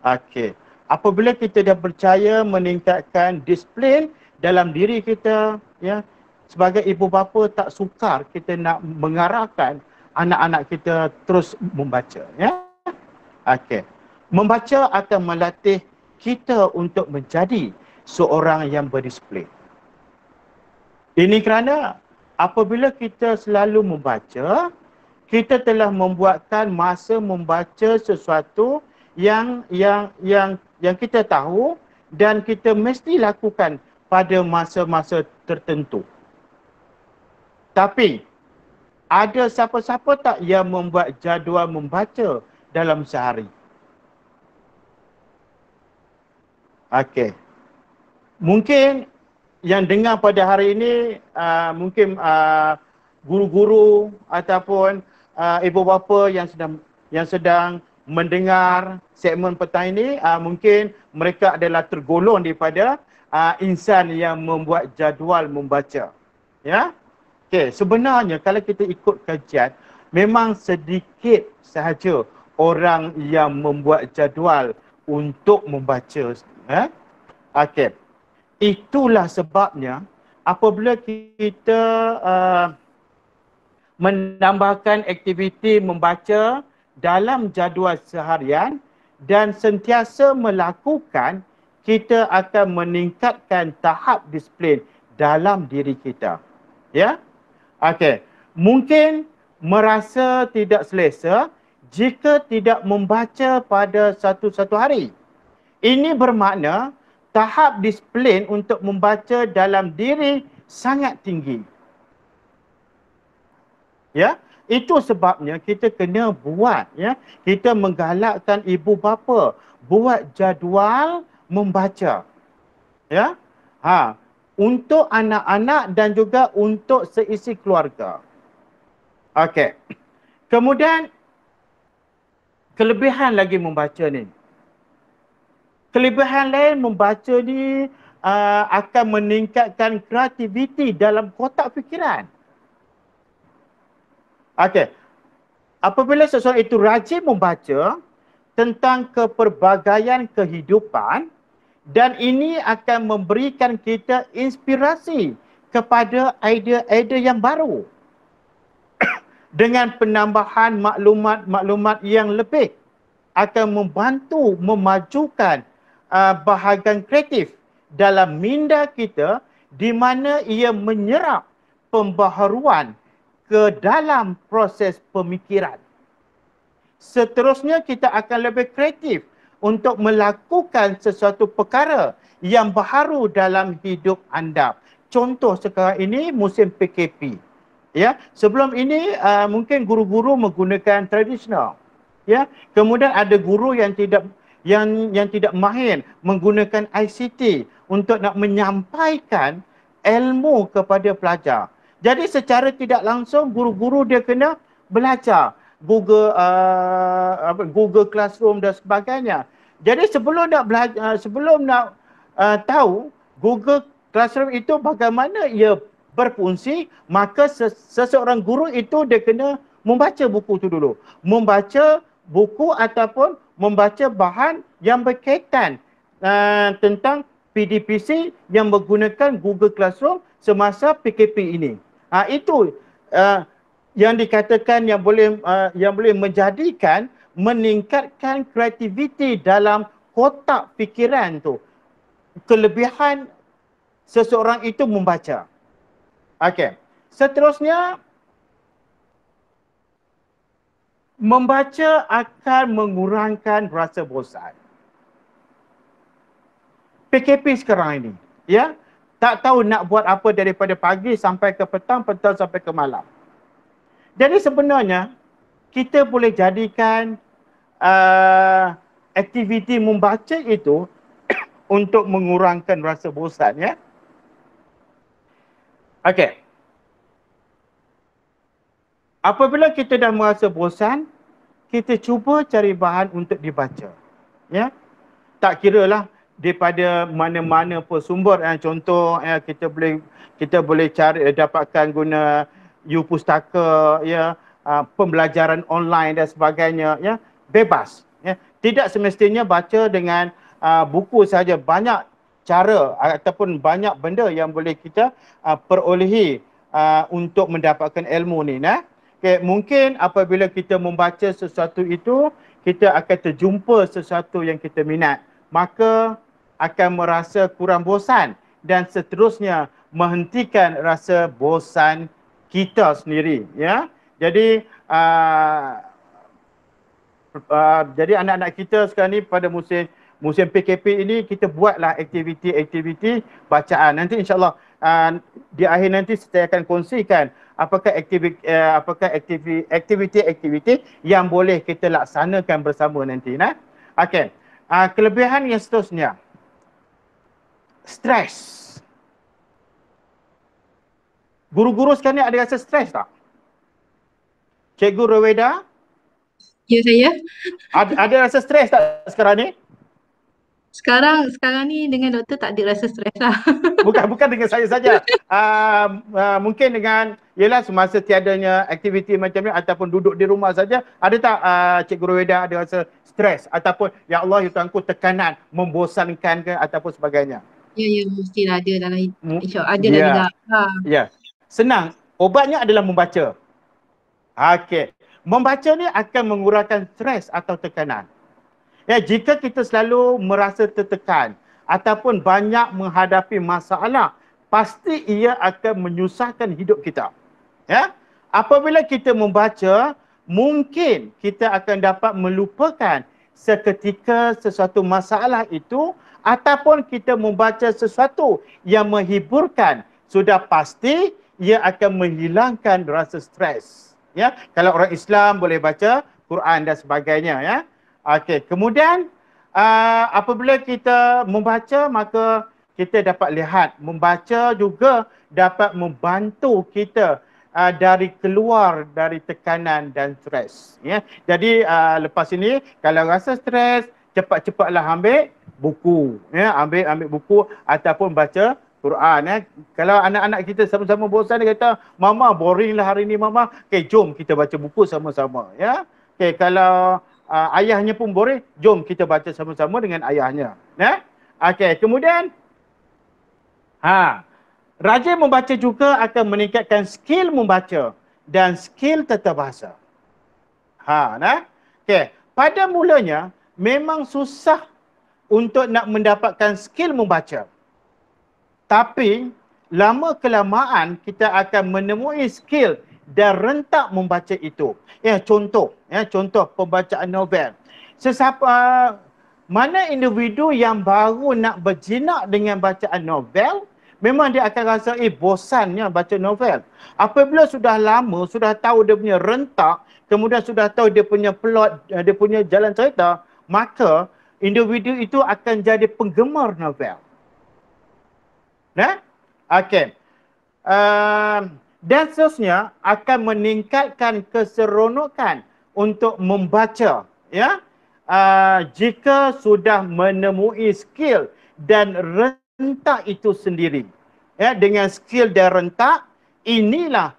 Okey. Apabila kita dah percaya meningkatkan disiplin dalam diri kita, ya, sebagai ibu bapa tak sukar kita nak mengarahkan anak-anak kita terus membaca, ya. Okey. Membaca akan melatih kita untuk menjadi seorang yang berdisiplin. Ini kerana apabila kita selalu membaca, kita telah membuatkan masa membaca sesuatu yang kita tahu dan kita mesti lakukan pada masa-masa tertentu. Tapi ada siapa-siapa tak yang membuat jadual membaca dalam sehari? Okey. Mungkin yang dengar pada hari ini mungkin guru-guru ataupun ibu bapa yang sedang mendengar segmen petang ini, mungkin mereka adalah tergolong daripada insan yang membuat jadual membaca. Ya. Okey, sebenarnya kalau kita ikut kajian, memang sedikit sahaja orang yang membuat jadual untuk membaca. Okey. Itulah sebabnya apabila kita menambahkan aktiviti membaca dalam jadual seharian dan sentiasa melakukan, kita akan meningkatkan tahap disiplin dalam diri kita. Ya? Okey. Mungkin merasa tidak selesa jika tidak membaca pada satu hari. Ini bermakna tahap disiplin untuk membaca dalam diri sangat tinggi. Ya, itu sebabnya kita kena buat, ya. Kita menggalakkan ibu bapa buat jadual membaca. Ya. Untuk anak-anak dan juga untuk seisi keluarga. Okey. Kemudian kelebihan lagi membaca ni. Kelebihan lain membaca ni akan meningkatkan kreativiti dalam kotak fikiran. Okey. Apabila seseorang itu rajin membaca tentang kepelbagaian kehidupan, dan ini akan memberikan kita inspirasi kepada idea-idea yang baru. Dengan penambahan maklumat-maklumat yang lebih akan membantu memajukan bahagian kreatif dalam minda kita, di mana ia menyerap pembaharuan ke dalam proses pemikiran. Seterusnya kita akan lebih kreatif untuk melakukan sesuatu perkara yang baharu dalam hidup anda. Contoh sekarang ini musim PKP. Ya, sebelum ini mungkin guru-guru menggunakan tradisional. Ya, kemudian ada guru yang tidak mahir menggunakan ICT untuk nak menyampaikan ilmu kepada pelajar. Jadi secara tidak langsung guru-guru dia kena belajar Google Classroom dan sebagainya. Jadi sebelum nak belajar, tahu Google Classroom itu bagaimana ia berfungsi, maka seseorang guru itu dia kena membaca buku itu dulu. Membaca buku ataupun membaca bahan yang berkaitan tentang PDPC yang menggunakan Google Classroom semasa PKP ini. Itu yang dikatakan yang boleh menjadikan meningkatkan kreativiti dalam kotak fikiran tu. Kelebihan seseorang itu membaca. Okey. Seterusnya, membaca akan mengurangkan rasa bosan. PKP sekarang ini, ya, tak tahu nak buat apa daripada pagi sampai ke petang, petang sampai ke malam. Jadi sebenarnya kita boleh jadikan aktiviti membaca itu untuk mengurangkan rasa bosan, ya. Okey. Apabila kita dah merasa bosan, kita cuba cari bahan untuk dibaca. Ya. Tak kiralah daripada mana-mana pun sumber. Contoh kita boleh cari dapatkan guna Pustaka, ya, pembelajaran online dan sebagainya, ya. Bebas, ya. Tidak semestinya baca dengan buku saja. Banyak cara ataupun banyak benda yang boleh kita perolehi untuk mendapatkan ilmu ni, nah. Okay, mungkin apabila kita membaca sesuatu itu, kita akan terjumpa sesuatu yang kita minat. Maka akan merasa kurang bosan dan seterusnya menghentikan rasa bosan kita sendiri, ya. Jadi jadi anak-anak kita sekarang ni pada musim PKP ini, kita buatlah aktiviti-aktiviti bacaan. Nanti insya-Allah di akhir nanti saya akan kongsikan apakah aktiviti-aktiviti yang boleh kita laksanakan bersama nanti, nah. Okey. Kelebihan yang seterusnya. Stres. Guru-guru sekarang ni ada rasa stres tak? Cikgu Roweda? Ya, saya. Ada rasa stres tak sekarang ni? Sekarang ni dengan doktor tak ada rasa stres lah. Bukan dengan saya saja. Mungkin dengan ialah semasa tiadanya aktiviti macam ni ataupun duduk di rumah saja, ada tak Cikgu Roweda ada rasa stres ataupun ya Allah ya Tuhanku tekanan, membosankan ke ataupun sebagainya? Ya, mestilah ada dalam insya-Allah ada lah juga. Ya. Senang. Obatnya adalah membaca. Okey. Membaca ni akan mengurangkan stres atau tekanan. Ya, jika kita selalu merasa tertekan ataupun banyak menghadapi masalah, pasti ia akan menyusahkan hidup kita. Ya. Apabila kita membaca, mungkin kita akan dapat melupakan seketika sesuatu masalah itu ataupun kita membaca sesuatu yang menghiburkan, sudah pasti ia akan menghilangkan rasa stres. Ya, kalau orang Islam boleh baca Quran dan sebagainya, ya. Okey, kemudian apabila kita membaca, maka kita dapat lihat membaca juga dapat membantu kita dari keluar dari tekanan dan stres, ya. Jadi lepas ini kalau rasa stres, cepat-cepatlah ambil buku, ya, ambil buku ataupun baca Quran, ya. Kalau anak-anak kita sama-sama bosan, dia kata, "Mama, boring lah hari ni Mama." Okey, jom kita baca buku sama-sama, ya. Okey, kalau ayahnya pun boring, jom kita baca sama-sama dengan ayahnya, ya. Okey, kemudian rajin membaca juga akan meningkatkan skill membaca dan skill tata bahasa. Nah. Okey, pada mulanya memang susah untuk nak mendapatkan skill membaca. Tapi lama kelamaan kita akan menemui skill dan rentak membaca itu. Contoh pembacaan novel. Mana individu yang baru nak berjinak dengan bacaan novel, memang dia akan rasa bosannya baca novel. Apabila sudah lama, sudah tahu dia punya rentak, kemudian sudah tahu dia punya plot, dia punya jalan cerita, maka individu itu akan jadi penggemar novel. Nah, okey. Dan seterusnya akan meningkatkan keseronokan untuk membaca, ya. Jika sudah menemui skill dan rentak itu sendiri, ya, dengan skill dan rentak inilah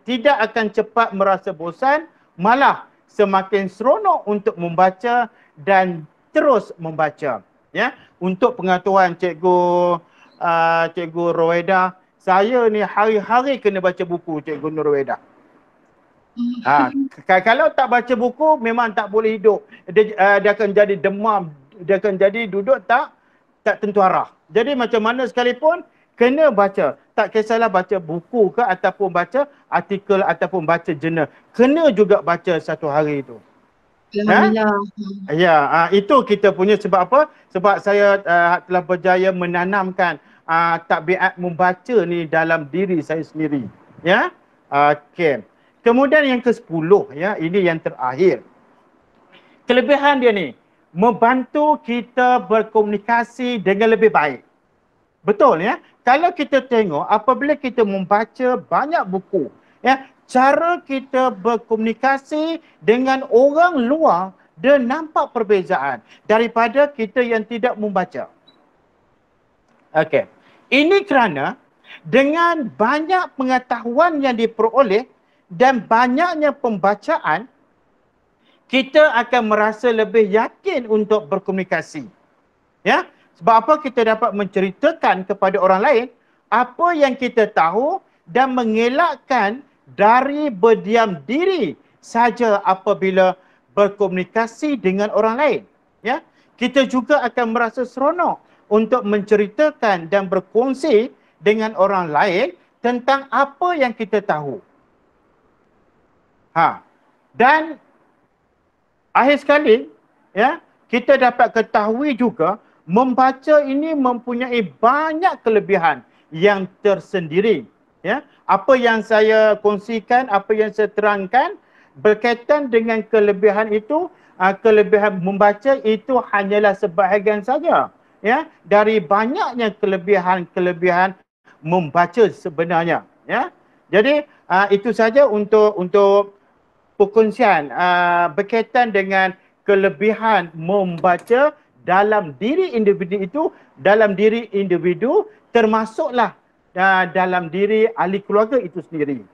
tidak akan cepat merasa bosan, malah semakin seronok untuk membaca dan terus membaca, ya. Untuk pengetahuan Cikgu Roweda, saya ni hari-hari kena baca buku Cikgu Roweda. Kalau tak baca buku memang tak boleh hidup. Dia akan jadi demam, dia akan jadi duduk tak tentu arah. Jadi macam mana sekalipun kena baca. Tak kisahlah baca buku ke ataupun baca artikel ataupun baca jurnal. Kena juga baca satu hari itu. Alhamdulillah. Ya, itu kita punya sebab apa? Sebab saya telah berjaya menanamkan tabiat membaca ni dalam diri saya sendiri. Ya. Okey. Kemudian yang ke-10 ya, ini yang terakhir. Kelebihan dia ni membantu kita berkomunikasi dengan lebih baik. Betul ya? Kalau kita tengok apabila kita membaca banyak buku, ya, cara kita berkomunikasi dengan orang luar dia nampak perbezaan daripada kita yang tidak membaca. Okey. Ini kerana dengan banyak pengetahuan yang diperoleh dan banyaknya pembacaan, kita akan merasa lebih yakin untuk berkomunikasi. Ya? Sebab apa? Kita dapat menceritakan kepada orang lain apa yang kita tahu dan mengelakkan dari berdiam diri saja apabila berkomunikasi dengan orang lain. Ya? Kita juga akan merasa seronok untuk menceritakan dan berkongsi dengan orang lain tentang apa yang kita tahu. Dan akhir sekali, ya, kita dapat ketahui juga membaca ini mempunyai banyak kelebihan yang tersendiri. Ya, apa yang saya kongsikan, apa yang saya terangkan berkaitan dengan kelebihan itu, kelebihan membaca itu hanyalah sebahagian saja, ya, dari banyaknya kelebihan membaca sebenarnya. Ya, jadi itu saja untuk perkongsian berkaitan dengan kelebihan membaca dalam diri individu itu, dalam diri individu termasuklah dalam diri ahli keluarga itu sendiri.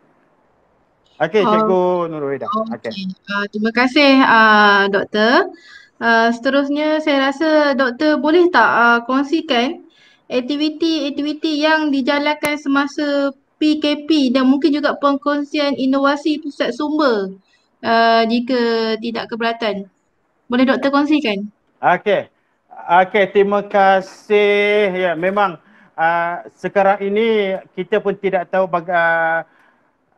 Okey, Cikgu Nurul Huda. Okey. Terima kasih doktor. Seterusnya saya rasa doktor boleh tak kongsikan aktiviti-aktiviti yang dijalankan semasa PKP dan mungkin juga pengkongsian inovasi pusat sumber jika tidak keberatan. Boleh doktor kongsikan? Okey. Okey, terima kasih. Ya, memang sekarang ini kita pun tidak tahu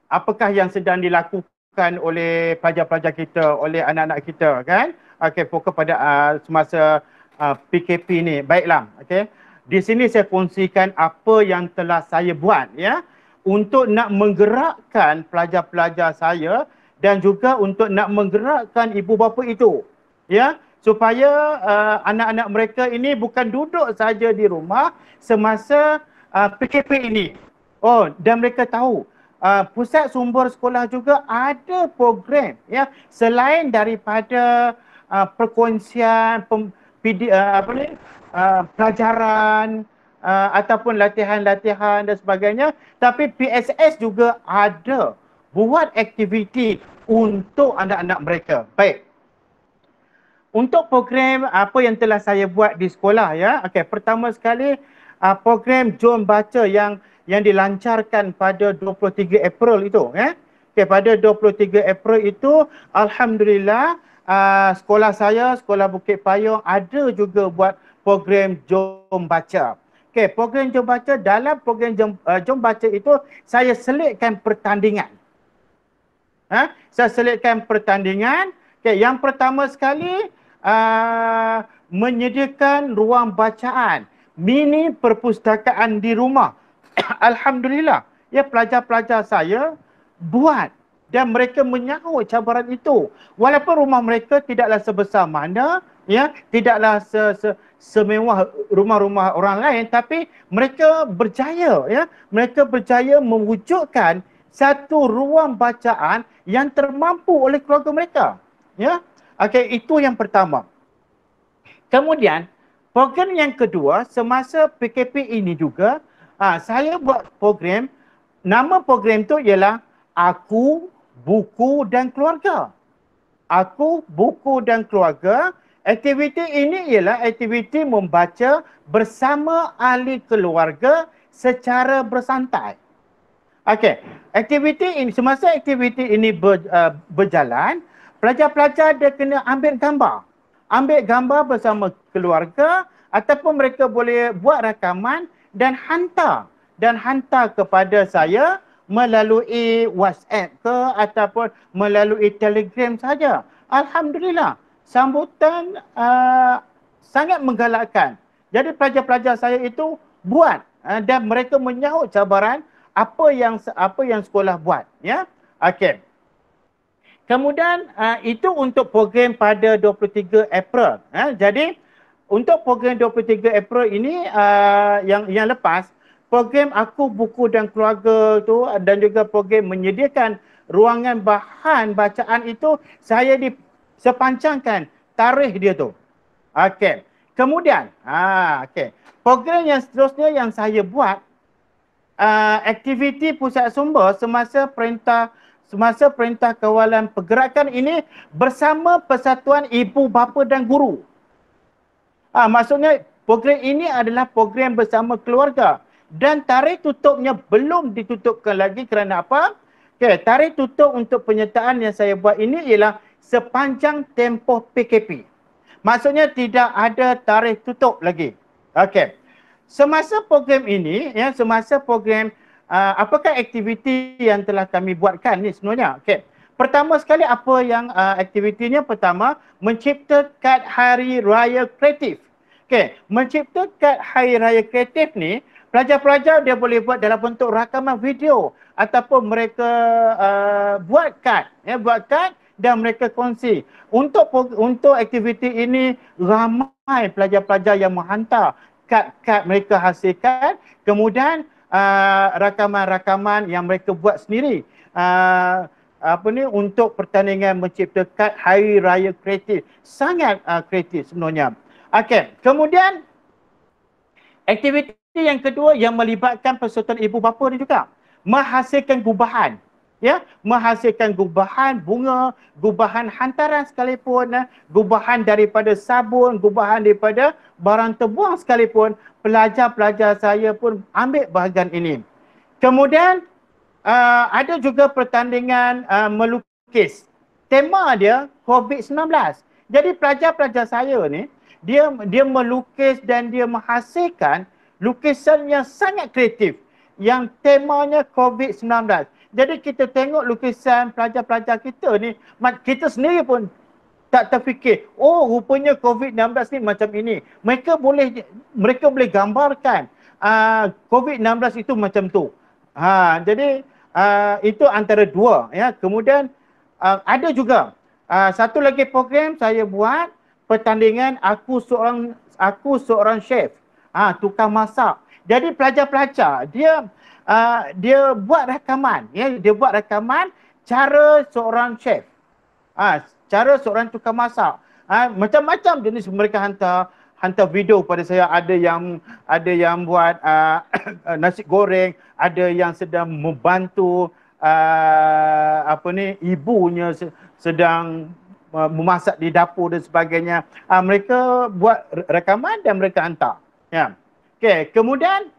apakah yang sedang dilakukan oleh pelajar-pelajar kita, oleh anak-anak kita, kan? Okey, fokus pada semasa PKP ni. Baiklah, okey. Di sini saya kongsikan apa yang telah saya buat, ya, untuk nak menggerakkan pelajar-pelajar saya dan juga untuk nak menggerakkan ibu bapa itu, ya, supaya anak-anak mereka ini bukan duduk saja di rumah semasa PKP ini. Oh, dan mereka tahu pusat sumber sekolah juga ada program, ya, selain daripada perkongsian pelajaran ataupun latihan-latihan dan sebagainya, tapi PSS juga ada buat aktiviti untuk anak-anak mereka. Baik. Untuk program apa yang telah saya buat di sekolah, ya. Okey, pertama sekali program Jom Baca yang dilancarkan pada 23 April itu, ya. Okey, pada 23 April itu alhamdulillah sekolah saya, Sekolah Bukit Payung ada juga buat program Jom Baca. Okey, program Jom Baca, dalam program Jom Baca itu saya selitkan pertandingan. Saya selitkan pertandingan. Okey, yang pertama sekali menyediakan ruang bacaan, mini perpustakaan di rumah. Alhamdulillah, ya, pelajar-pelajar saya buat dan mereka menyahut cabaran itu. Walaupun rumah mereka tidaklah sebesar mana, ya, tidaklah semewah rumah-rumah orang lain, tapi mereka berjaya, ya, mereka berjaya mewujudkan satu ruang bacaan yang termampu oleh keluarga mereka, ya. Okey, itu yang pertama. Kemudian program yang kedua, semasa PKP ini juga saya buat program, nama program tu ialah Aku, Buku dan Keluarga. Aku, Buku dan Keluarga. Aktiviti ini ialah aktiviti membaca bersama ahli keluarga secara bersantai. Okey, aktiviti ini, semasa aktiviti ini berjalan, pelajar-pelajar dia kena ambil gambar. Ambil gambar bersama keluarga ataupun mereka boleh buat rakaman dan hantar kepada saya melalui WhatsApp ke ataupun melalui Telegram saja. Alhamdulillah, sambutan sangat menggalakkan. Jadi pelajar-pelajar saya itu buat dan mereka menyahut cabaran. apa yang sekolah buat, ya. Okey. Kemudian itu untuk program pada 23 April. Jadi untuk program 23 April ini yang lepas, program Aku Buku dan Keluarga tu dan juga program menyediakan ruangan bahan bacaan itu saya sepanjangkan tarikh dia tu. Okey. Kemudian, okey. Program yang seterusnya yang saya buat, aktiviti pusat sumber semasa Perintah Kawalan Pergerakan ini bersama Persatuan Ibu Bapa dan Guru. Maksudnya program ini adalah program bersama keluarga dan tarikh tutupnya belum ditutupkan lagi kerana apa? Okay, tarikh tutup untuk penyertaan yang saya buat ini ialah sepanjang tempoh PKP. Maksudnya tidak ada tarikh tutup lagi. Okey. Semasa program ini, ya, apakah aktiviti yang telah kami buatkan ni sebenarnya? Okey. Pertama sekali apa yang aktivitinya? Pertama, mencipta kad Hari Raya Kreatif. Okey, mencipta kad Hari Raya Kreatif ni, pelajar-pelajar dia boleh buat dalam bentuk rakaman video ataupun mereka buat kad dan mereka kongsi. Untuk aktiviti ini ramai pelajar-pelajar yang menghantar kad-kad mereka hasilkan, kemudian rakaman-rakaman yang mereka buat sendiri untuk pertandingan mencipta kad Hari Raya Kreatif. Sangat kreatif sebenarnya. Okey, kemudian aktiviti yang kedua yang melibatkan persatuan ibu bapa ni juga menghasilkan gubahan. Ya, menghasilkan gubahan bunga, gubahan hantaran sekalipun, gubahan daripada sabun, gubahan daripada barang terbuang sekalipun, pelajar-pelajar saya pun ambil bahagian ini. Kemudian ada juga pertandingan melukis. Tema dia COVID-19. Jadi pelajar-pelajar saya ni dia melukis dan dia menghasilkan lukisan yang sangat kreatif yang temanya COVID-19. Jadi kita tengok lukisan pelajar-pelajar kita ni, kita sendiri pun tak terfikir, oh rupanya COVID-19 ni macam ini. Mereka boleh gambarkan COVID-19 itu macam tu. Jadi itu antara dua, ya. Kemudian ada juga satu lagi program saya buat, pertandingan aku seorang chef, tukang masak. Jadi pelajar-pelajar dia buat rakaman, ya, dia buat rakaman cara seorang chef, cara seorang tukang masak. Macam-macam jenis mereka hantar video pada saya. Ada yang buat nasi goreng, ada yang sedang membantu ibunya sedang memasak di dapur dan sebagainya. Mereka buat rakaman dan mereka hantar. Ya. Okey, kemudian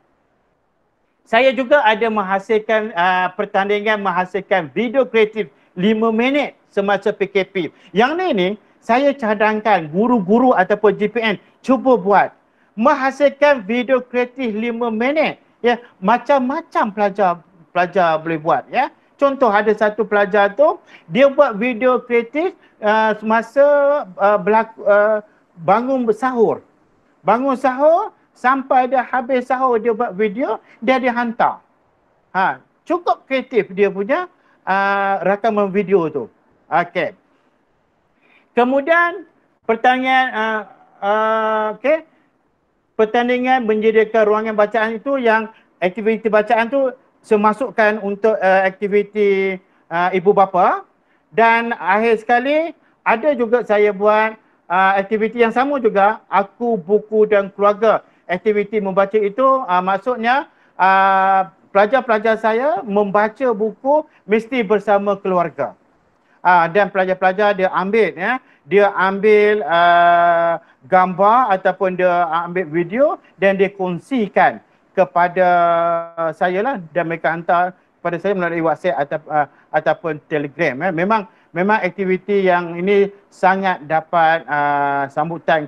saya juga ada menghasilkan pertandingan menghasilkan video kreatif 5 minit semasa PKP. Yang ni saya cadangkan guru-guru ataupun GPN cuba buat. Menghasilkan video kreatif 5 minit. Ya, macam-macam pelajar boleh buat, ya. Contoh ada satu pelajar tu dia buat video kreatif semasa bangun sahur. Bangun sahur sampai dia habis sahur dia buat video, dia hantar. Cukup kreatif dia punya rakaman video tu. Okey. Kemudian pertandingan menyediakan ruangan bacaan itu yang aktiviti bacaan tu semasukkan untuk aktiviti ibu bapa. Dan akhir sekali ada juga saya buat aktiviti yang sama juga, Aku Buku dan Keluarga. Aktiviti membaca itu maksudnya pelajar-pelajar saya membaca buku mesti bersama keluarga. Dan pelajar-pelajar dia ambil, ya, dia ambil gambar ataupun dia ambil video dan dia kongsikan kepada saya lah, dan mereka hantar kepada saya melalui WhatsApp ataupun Telegram. Ya. Memang aktiviti yang ini sangat dapat sambutan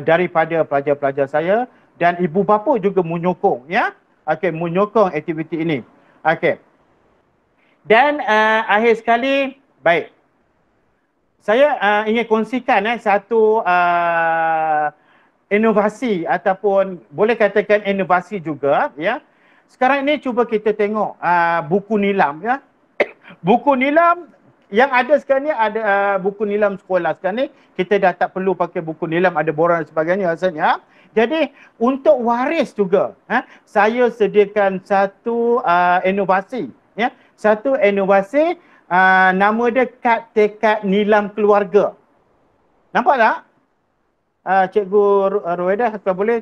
daripada pelajar-pelajar saya, dan ibu bapa juga menyokong, ya. Okey, menyokong aktiviti ini. Okey. Dan akhir sekali, baik. Saya ingin kongsikan satu inovasi ataupun boleh katakan inovasi juga, ya. Sekarang ini cuba kita tengok buku nilam ya. Buku nilam yang ada sekarang ni ada buku nilam sekolah sekarang ni. Kita dah tak perlu pakai buku nilam, ada borang dan sebagainya rasanya. Jadi untuk waris juga, saya sediakan satu inovasi. Ya. Satu inovasi, nama dia kad tekad nilam keluarga. Nampak tak? Cikgu Ruwedah, kalau boleh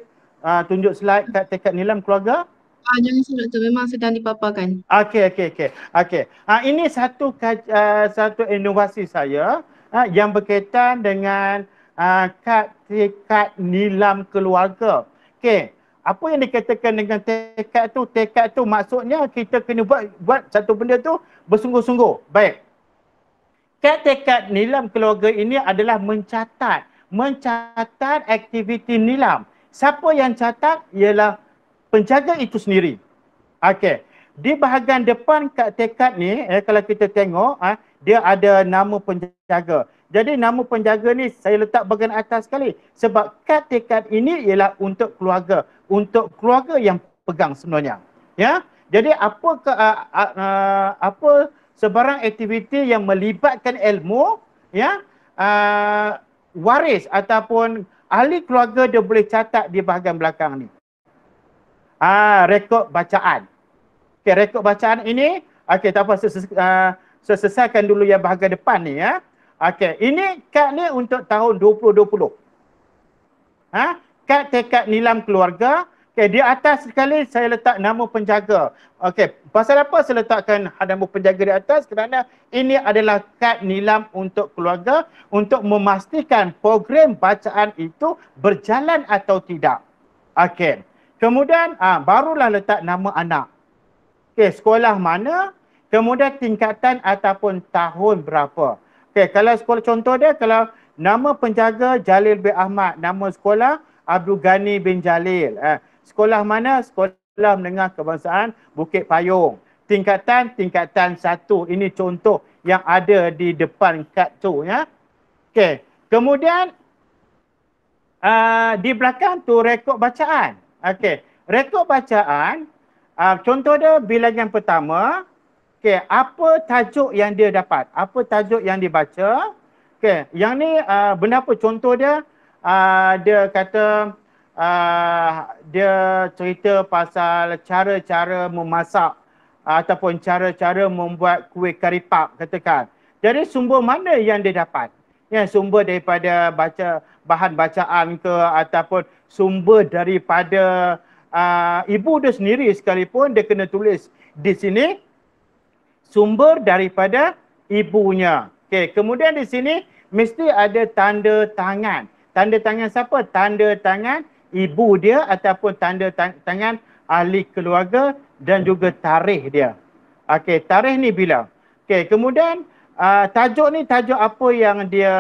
tunjuk slide kad tekad nilam keluarga. Jangan silap tu, memang sedang dipaparkan. Okey. Ini satu inovasi saya yang berkaitan dengan kad tekad nilam keluarga. Okey, apa yang dikatakan dengan tekad tu? Tekad tu maksudnya kita kena buat satu benda tu bersungguh-sungguh. Baik. Kad tekad nilam keluarga ini adalah mencatat aktiviti nilam. Siapa yang catat ialah penjaga itu sendiri. Okey. Di bahagian depan kad tekad ni, kalau kita tengok, dia ada nama penjaga. Jadi nama penjaga ni saya letak bahagian atas sekali. Sebab kad tekad ini ialah untuk keluarga yang pegang sebenarnya. Ya. Jadi apa sebarang aktiviti yang melibatkan ilmu, ya, waris ataupun ahli keluarga dia boleh catat di bahagian belakang ni. Rekod bacaan. Okey, rekod bacaan ini, okey, tak apa, saya selesaikan dulu yang bahagian depan ni ya. Okey, ini kad ni untuk tahun 2020. Kad tekad nilam keluarga. Okey, di atas sekali saya letak nama penjaga. Okey, pasal apa saya letakkan nama penjaga di atas? Kerana ini adalah kad nilam untuk keluarga untuk memastikan program bacaan itu berjalan atau tidak. Okey. Kemudian barulah letak nama anak. Okey, sekolah mana, kemudian tingkatan ataupun tahun berapa. Okey, kalau sekolah contoh dia, kalau nama penjaga Jalil bin Ahmad, nama sekolah Abdul Ghani bin Jalil. Sekolah mana? Sekolah Menengah Kebangsaan Bukit Payung. Tingkatan 1. Ini contoh yang ada di depan kad tu ya. Okey, kemudian di belakang tu rekod bacaan. Okey, rekod bacaan, contoh dia bilangan pertama. Okey, apa tajuk yang dia dapat? Apa tajuk yang dibaca? Okey, yang ni benda apa? Contoh dia, dia kata dia cerita pasal cara-cara memasak ataupun cara-cara membuat kuih karipap katakan. Jadi sumber mana yang dia dapat? Ya, sumber daripada bahan bacaan ke ataupun sumber daripada ibu dia sendiri sekalipun dia kena tulis di sini sumber daripada ibunya. Okey, kemudian di sini mesti ada tanda tangan. Tanda tangan siapa? Tanda tangan ibu dia ataupun tanda tangan ahli keluarga dan juga tarikh dia. Okey, tarikh ni bila? Okey, kemudian tajuk ni tajuk apa yang dia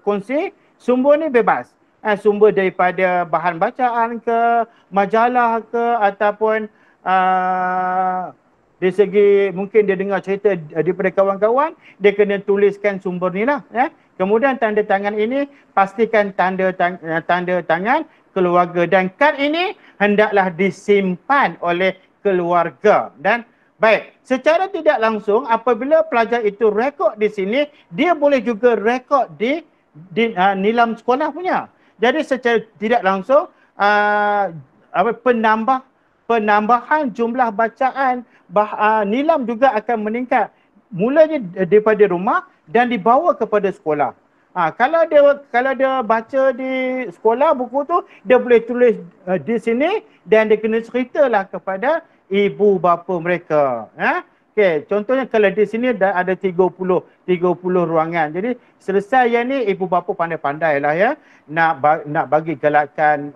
kongsi, sumber ni bebas. Sumber daripada bahan bacaan ke, majalah ke ataupun dari segi mungkin dia dengar cerita daripada kawan-kawan, dia kena tuliskan sumber ni lah. Ya. Kemudian tanda tangan ini pastikan tanda tangan keluarga dan kad ini hendaklah disimpan oleh keluarga. Dan baik, secara tidak langsung apabila pelajar itu rekod di sini, dia boleh juga rekod di nilam sekolah punya. Jadi secara tidak langsung penambahan jumlah bacaan nilam juga akan meningkat. Mulanya daripada rumah dan dibawa kepada sekolah. Kalau dia baca di sekolah buku tu, dia boleh tulis di sini dan dia kena ceritalah kepada ibu bapa mereka. Okey, contohnya kalau di sini ada 30 ruangan. Jadi selesai yang ni ibu bapa pandai-pandai lah ya nak bagi galakkan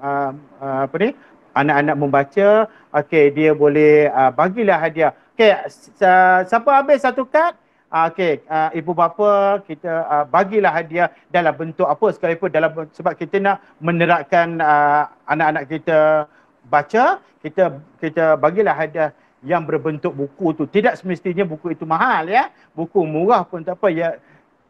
anak-anak membaca. Okey, dia boleh bagilah hadiah. Okey, siapa habis satu kad? Okey, ibu bapa kita bagilah hadiah dalam bentuk apa sekalipun sebab kita nak menerapkan anak-anak kita baca, kita bagilah hadiah yang berbentuk buku tu. Tidak semestinya buku itu mahal ya. Buku murah pun tak apa ya.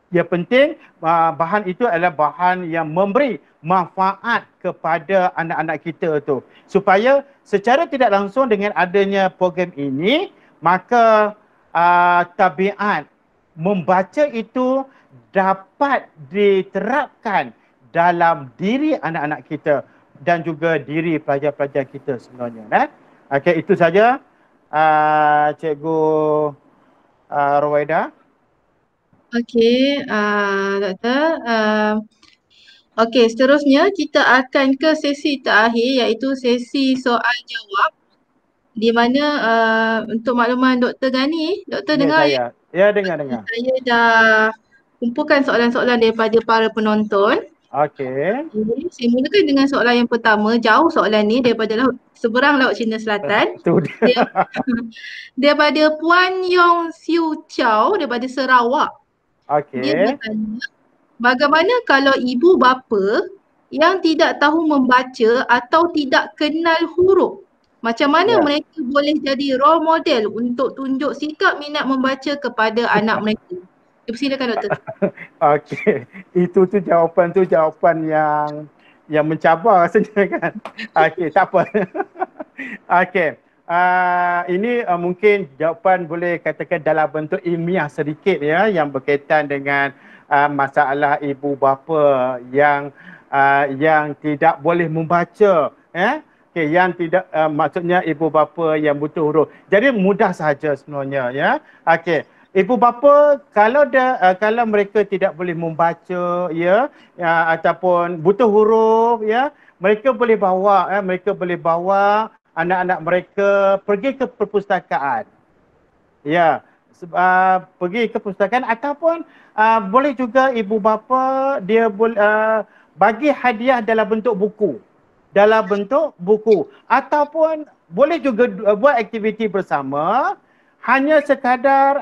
Yang penting bahan itu adalah bahan yang memberi manfaat kepada anak-anak kita tu. Supaya secara tidak langsung dengan adanya program ini, maka tabiat membaca itu dapat diterapkan dalam diri anak-anak kita dan juga diri pelajar-pelajar kita sebenarnya. Okey, itu saja Cikgu Ruwaida. Okey, Doktor. Okey, seterusnya kita akan ke sesi terakhir iaitu sesi soal jawab di mana untuk makluman Dr. Gani, Doktor Ya, dengar saya. Ya, dengar. saya dah kumpulkan soalan-soalan daripada para penonton. Okey. Saya mulakan dengan soalan yang pertama. Jauh soalan ni daripada seberang Laut Cina Selatan. Itu dia. Daripada Puan Yong Siu Chow daripada Sarawak. Dia Okey. bertanya, bagaimana kalau ibu bapa yang tidak tahu membaca atau tidak kenal huruf? Macam mana mereka boleh jadi role model untuk tunjuk sikap minat membaca kepada anak mereka? Silakan Doktor. Okey. Itu jawapan yang mencabar rasanya kan. Okey, tak apa. Okey. Ini mungkin jawapan boleh katakan dalam bentuk ilmiah sedikit ya, yang berkaitan dengan masalah ibu bapa yang tidak boleh membaca, okey, yang tidak maksudnya ibu bapa yang buta huruf. Jadi mudah sahaja sebenarnya ya. Okey. Ibu bapa kalau mereka tidak boleh membaca ya, ataupun buta huruf ya, mereka boleh bawa anak-anak mereka pergi ke perpustakaan. Ya, pergi ke perpustakaan ataupun boleh juga ibu bapa dia boleh bagi hadiah dalam bentuk buku. Ataupun boleh juga buat aktiviti bersama. Hanya sekadar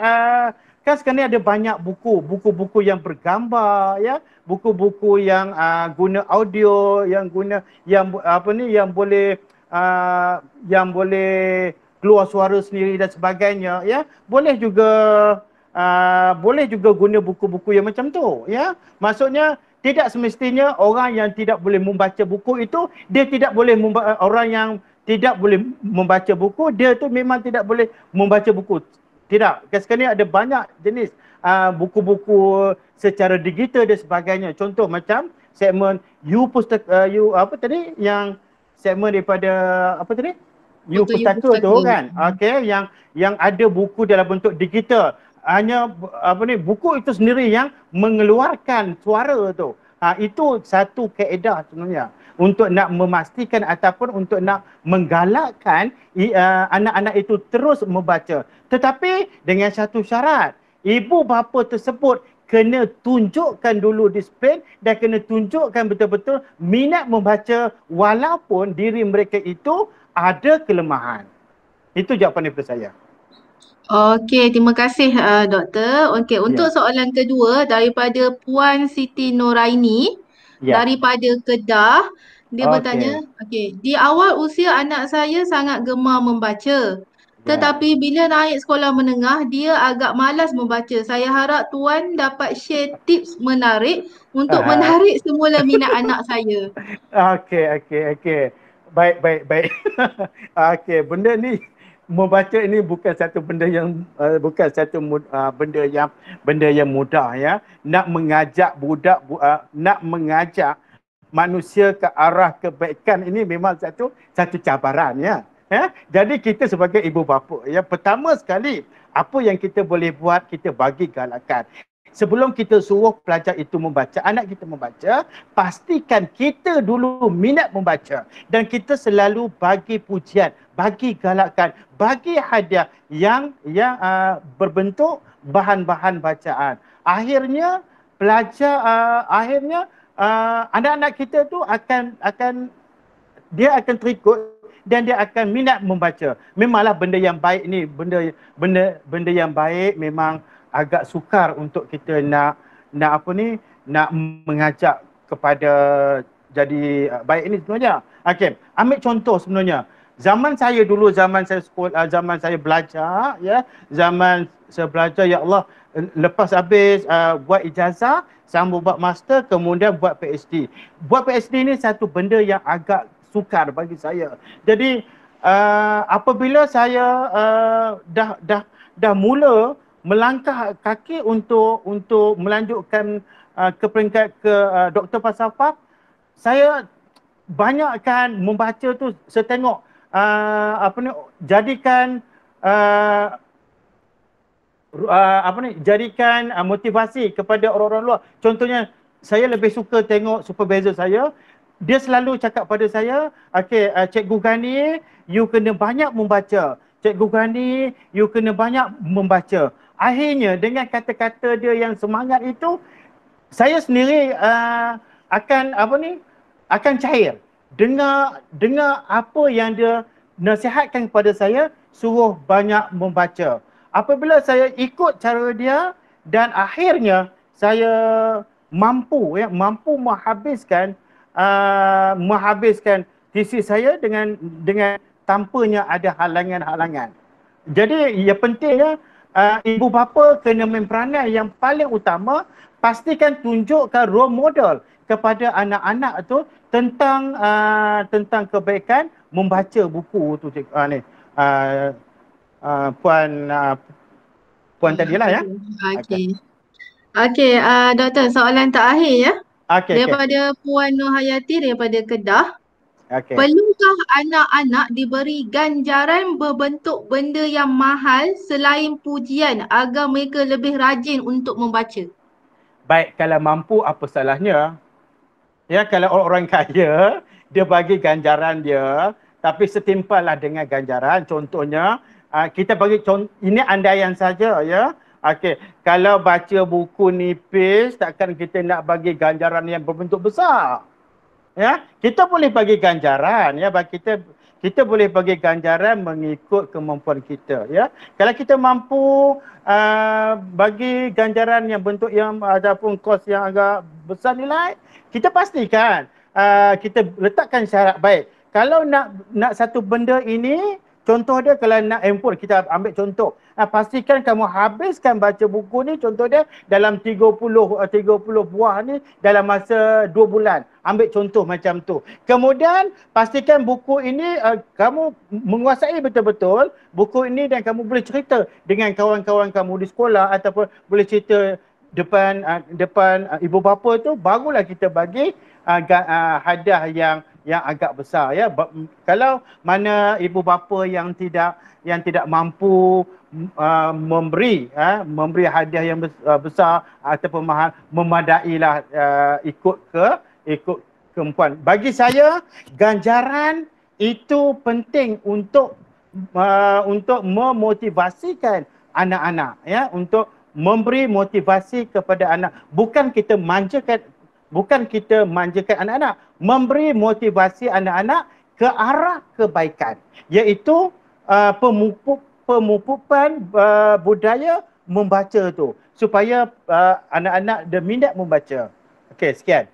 kan sekarang ni ada banyak buku-buku yang bergambar ya, buku-buku yang guna audio, yang boleh keluar suara sendiri dan sebagainya ya. Boleh juga guna buku-buku yang macam tu ya. Maksudnya tidak semestinya orang yang tidak boleh membaca buku itu dia tidak boleh orang yang tidak boleh membaca buku, dia tu memang tidak boleh membaca buku. Tidak. Sekarang ni ada banyak jenis buku-buku secara digital dan sebagainya. Contoh macam segmen segmen daripada Pustaka tu kan. Okey, yang ada buku dalam bentuk digital. Hanya buku itu sendiri yang mengeluarkan suara tu. Itu satu kaedah sebenarnya untuk nak memastikan ataupun untuk nak menggalakkan anak-anak itu terus membaca. Tetapi dengan satu syarat, ibu bapa tersebut kena tunjukkan dulu disiplin dan kena tunjukkan betul-betul minat membaca walaupun diri mereka itu ada kelemahan. Itu jawapan daripada saya. Okey, terima kasih Doktor. Okey, untuk soalan kedua daripada Puan Siti Noraini daripada Kedah. Dia bertanya, di awal usia anak saya sangat gemar membaca. Tetapi bila naik sekolah menengah, dia agak malas membaca. Saya harap Tuan dapat share tips menarik untuk menarik semula minat anak saya. Okey. Baik. Okey, benda ni membaca ini bukan satu benda yang benda yang mudah ya. Nak mengajak manusia ke arah kebaikan ini memang satu cabaran ya. Jadi kita sebagai ibu bapa ya, pertama sekali apa yang kita boleh buat, kita bagi galakan. Sebelum kita suruh pelajar itu membaca, anak kita membaca, pastikan kita dulu minat membaca dan kita selalu bagi pujian, bagi galakan, bagi hadiah yang berbentuk bahan-bahan bacaan. Akhirnya pelajar anak-anak kita tu akan terikut dan dia akan minat membaca. Memanglah benda yang baik ni, benda yang baik memang agak sukar untuk kita nak mengajak kepada jadi baik ini sebenarnya. Okey, ambil contoh sebenarnya. Zaman saya dulu, zaman saya sekolah, zaman saya belajar, ya, zaman saya belajar, ya Allah, lepas habis buat ijazah, sambung buat master, kemudian buat PhD. Buat PhD ni satu benda yang agak sukar bagi saya. Jadi apabila saya dah mula melangkah kaki untuk melanjutkan ke peringkat doktor falsafah, saya banyakkan membaca tu. Saya tengok jadikan jadikan motivasi kepada orang-orang luar. Contohnya, saya lebih suka tengok supervisor saya, dia selalu cakap pada saya, okey, Cikgu Ghani, you kena banyak membaca. Cikgu Ghani, you kena banyak membaca. Akhirnya dengan kata-kata dia yang semangat itu, saya sendiri akan cair. Dengar apa yang dia nasihatkan kepada saya, suruh banyak membaca. Apabila saya ikut cara dia dan akhirnya saya mampu menghabiskan tesis saya dengan tanpanya ada halangan-halangan. Jadi yang pentingnya ibu bapa kena memperanan yang paling utama, pastikan tunjukkan role model kepada anak-anak tu tentang kebaikan membaca buku tu, puan tadilah ya. Okey, Doktor, soalan terakhir ya. Daripada Okay. Puan Nur Hayati daripada Kedah. Okay. Perlukah anak-anak diberi ganjaran berbentuk benda yang mahal selain pujian agar mereka lebih rajin untuk membaca? Baik, kalau mampu apa salahnya? Ya, kalau orang kaya, dia bagi ganjaran dia, tapi setimpallah dengan ganjaran. Contohnya, kita bagi ini andaian saja ya. Okey, kalau baca buku nipis, takkan kita nak bagi ganjaran yang berbentuk besar. Ya, kita boleh bagi ganjaran ya, bagi kita boleh bagi ganjaran mengikut kemampuan kita ya. Kalau kita mampu bagi ganjaran yang bentuk yang ataupun kos yang agak besar nilai, kita pastikan kita letakkan syarat baik. Kalau nak satu benda ini, contoh dia kalau nak handphone, kita ambil contoh. Pastikan kamu habiskan baca buku ni, contoh dia dalam 30 buah ni dalam masa 2 bulan. Ambil contoh macam tu. Kemudian pastikan buku ini kamu menguasai betul-betul buku ini dan kamu boleh cerita dengan kawan-kawan kamu di sekolah ataupun boleh cerita depan ibu bapa tu, barulah kita bagi hadiah yang agak besar ya. Kalau mana ibu bapa yang tidak mampu memberi hadiah yang besar ataupun mahal, memadailah ikut kemampuan. Bagi saya, ganjaran itu penting untuk memotivasikan anak-anak ya, untuk memberi motivasi kepada anak. Bukan kita manjakan anak-anak, memberi motivasi anak-anak ke arah kebaikan, iaitu pemupukan budaya membaca tu, supaya anak-anak dia minat membaca. Okey, sekian.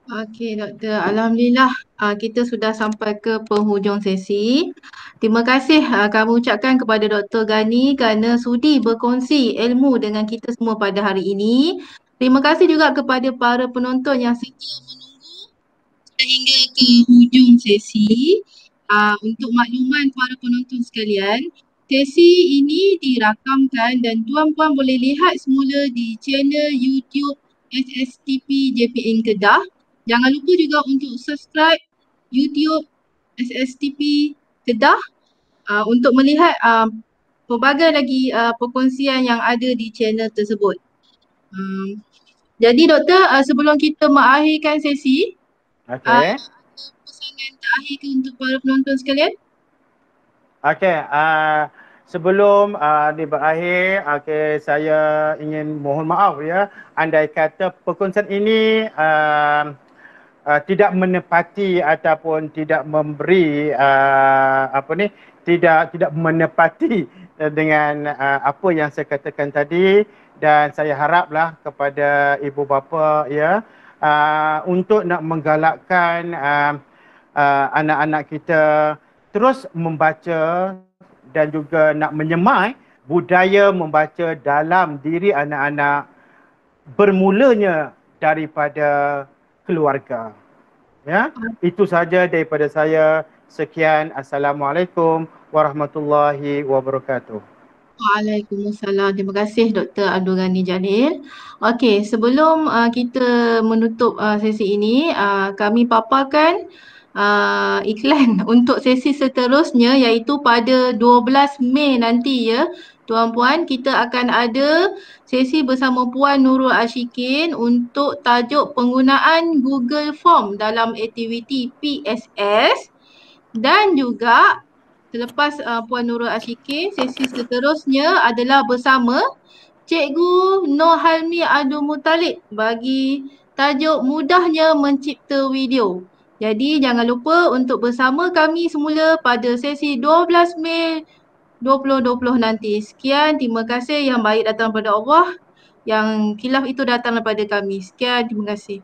Okey, Doktor. Alhamdulillah kita sudah sampai ke penghujung sesi. Terima kasih kami ucapkan kepada Dr. Ghani kerana sudi berkongsi ilmu dengan kita semua pada hari ini. Terima kasih juga kepada para penonton yang setia menunggu sehingga ke hujung sesi. Untuk makluman para penonton sekalian, sesi ini dirakamkan dan tuan-puan boleh lihat semula di channel YouTube SSTP JPN Kedah. Jangan lupa juga untuk subscribe YouTube SSTP Kedah untuk melihat pelbagai lagi perkongsian yang ada di channel tersebut. Jadi Doktor, sebelum kita mengakhirkan sesi, ada pesanan terakhir ke untuk para penonton sekalian? Okey, sebelum di berakhir, saya ingin mohon maaf ya, andai kata perkongsian ini tidak menepati ataupun tidak memberi tidak menepati dengan apa yang saya katakan tadi, dan saya haraplah kepada ibu bapa ya untuk nak menggalakkan anak-anak kita terus membaca dan juga nak menyemai budaya membaca dalam diri anak-anak, bermulanya daripada keluarga. Ya, itu saja daripada saya. Sekian, Assalamualaikum warahmatullahi wabarakatuh. Waalaikumsalam. Terima kasih Dr. Abdul Ghani Jalil. Okey, sebelum kita menutup sesi ini, kami paparkan iklan untuk sesi seterusnya iaitu pada 12 Mei nanti ya. Tuan-puan, kita akan ada sesi bersama Puan Nurul Ashikin untuk tajuk penggunaan Google Form dalam aktiviti PSS, dan juga selepas Puan Nurul Ashikin, sesi seterusnya adalah bersama Cikgu Nur Halmi Abdul Muttalib bagi tajuk mudahnya mencipta video. Jadi jangan lupa untuk bersama kami semula pada sesi 12 Mei 2020 nanti. Sekian, terima kasih. Yang baik datang daripada Allah, yang khilaf itu datang daripada kami. Sekian, terima kasih.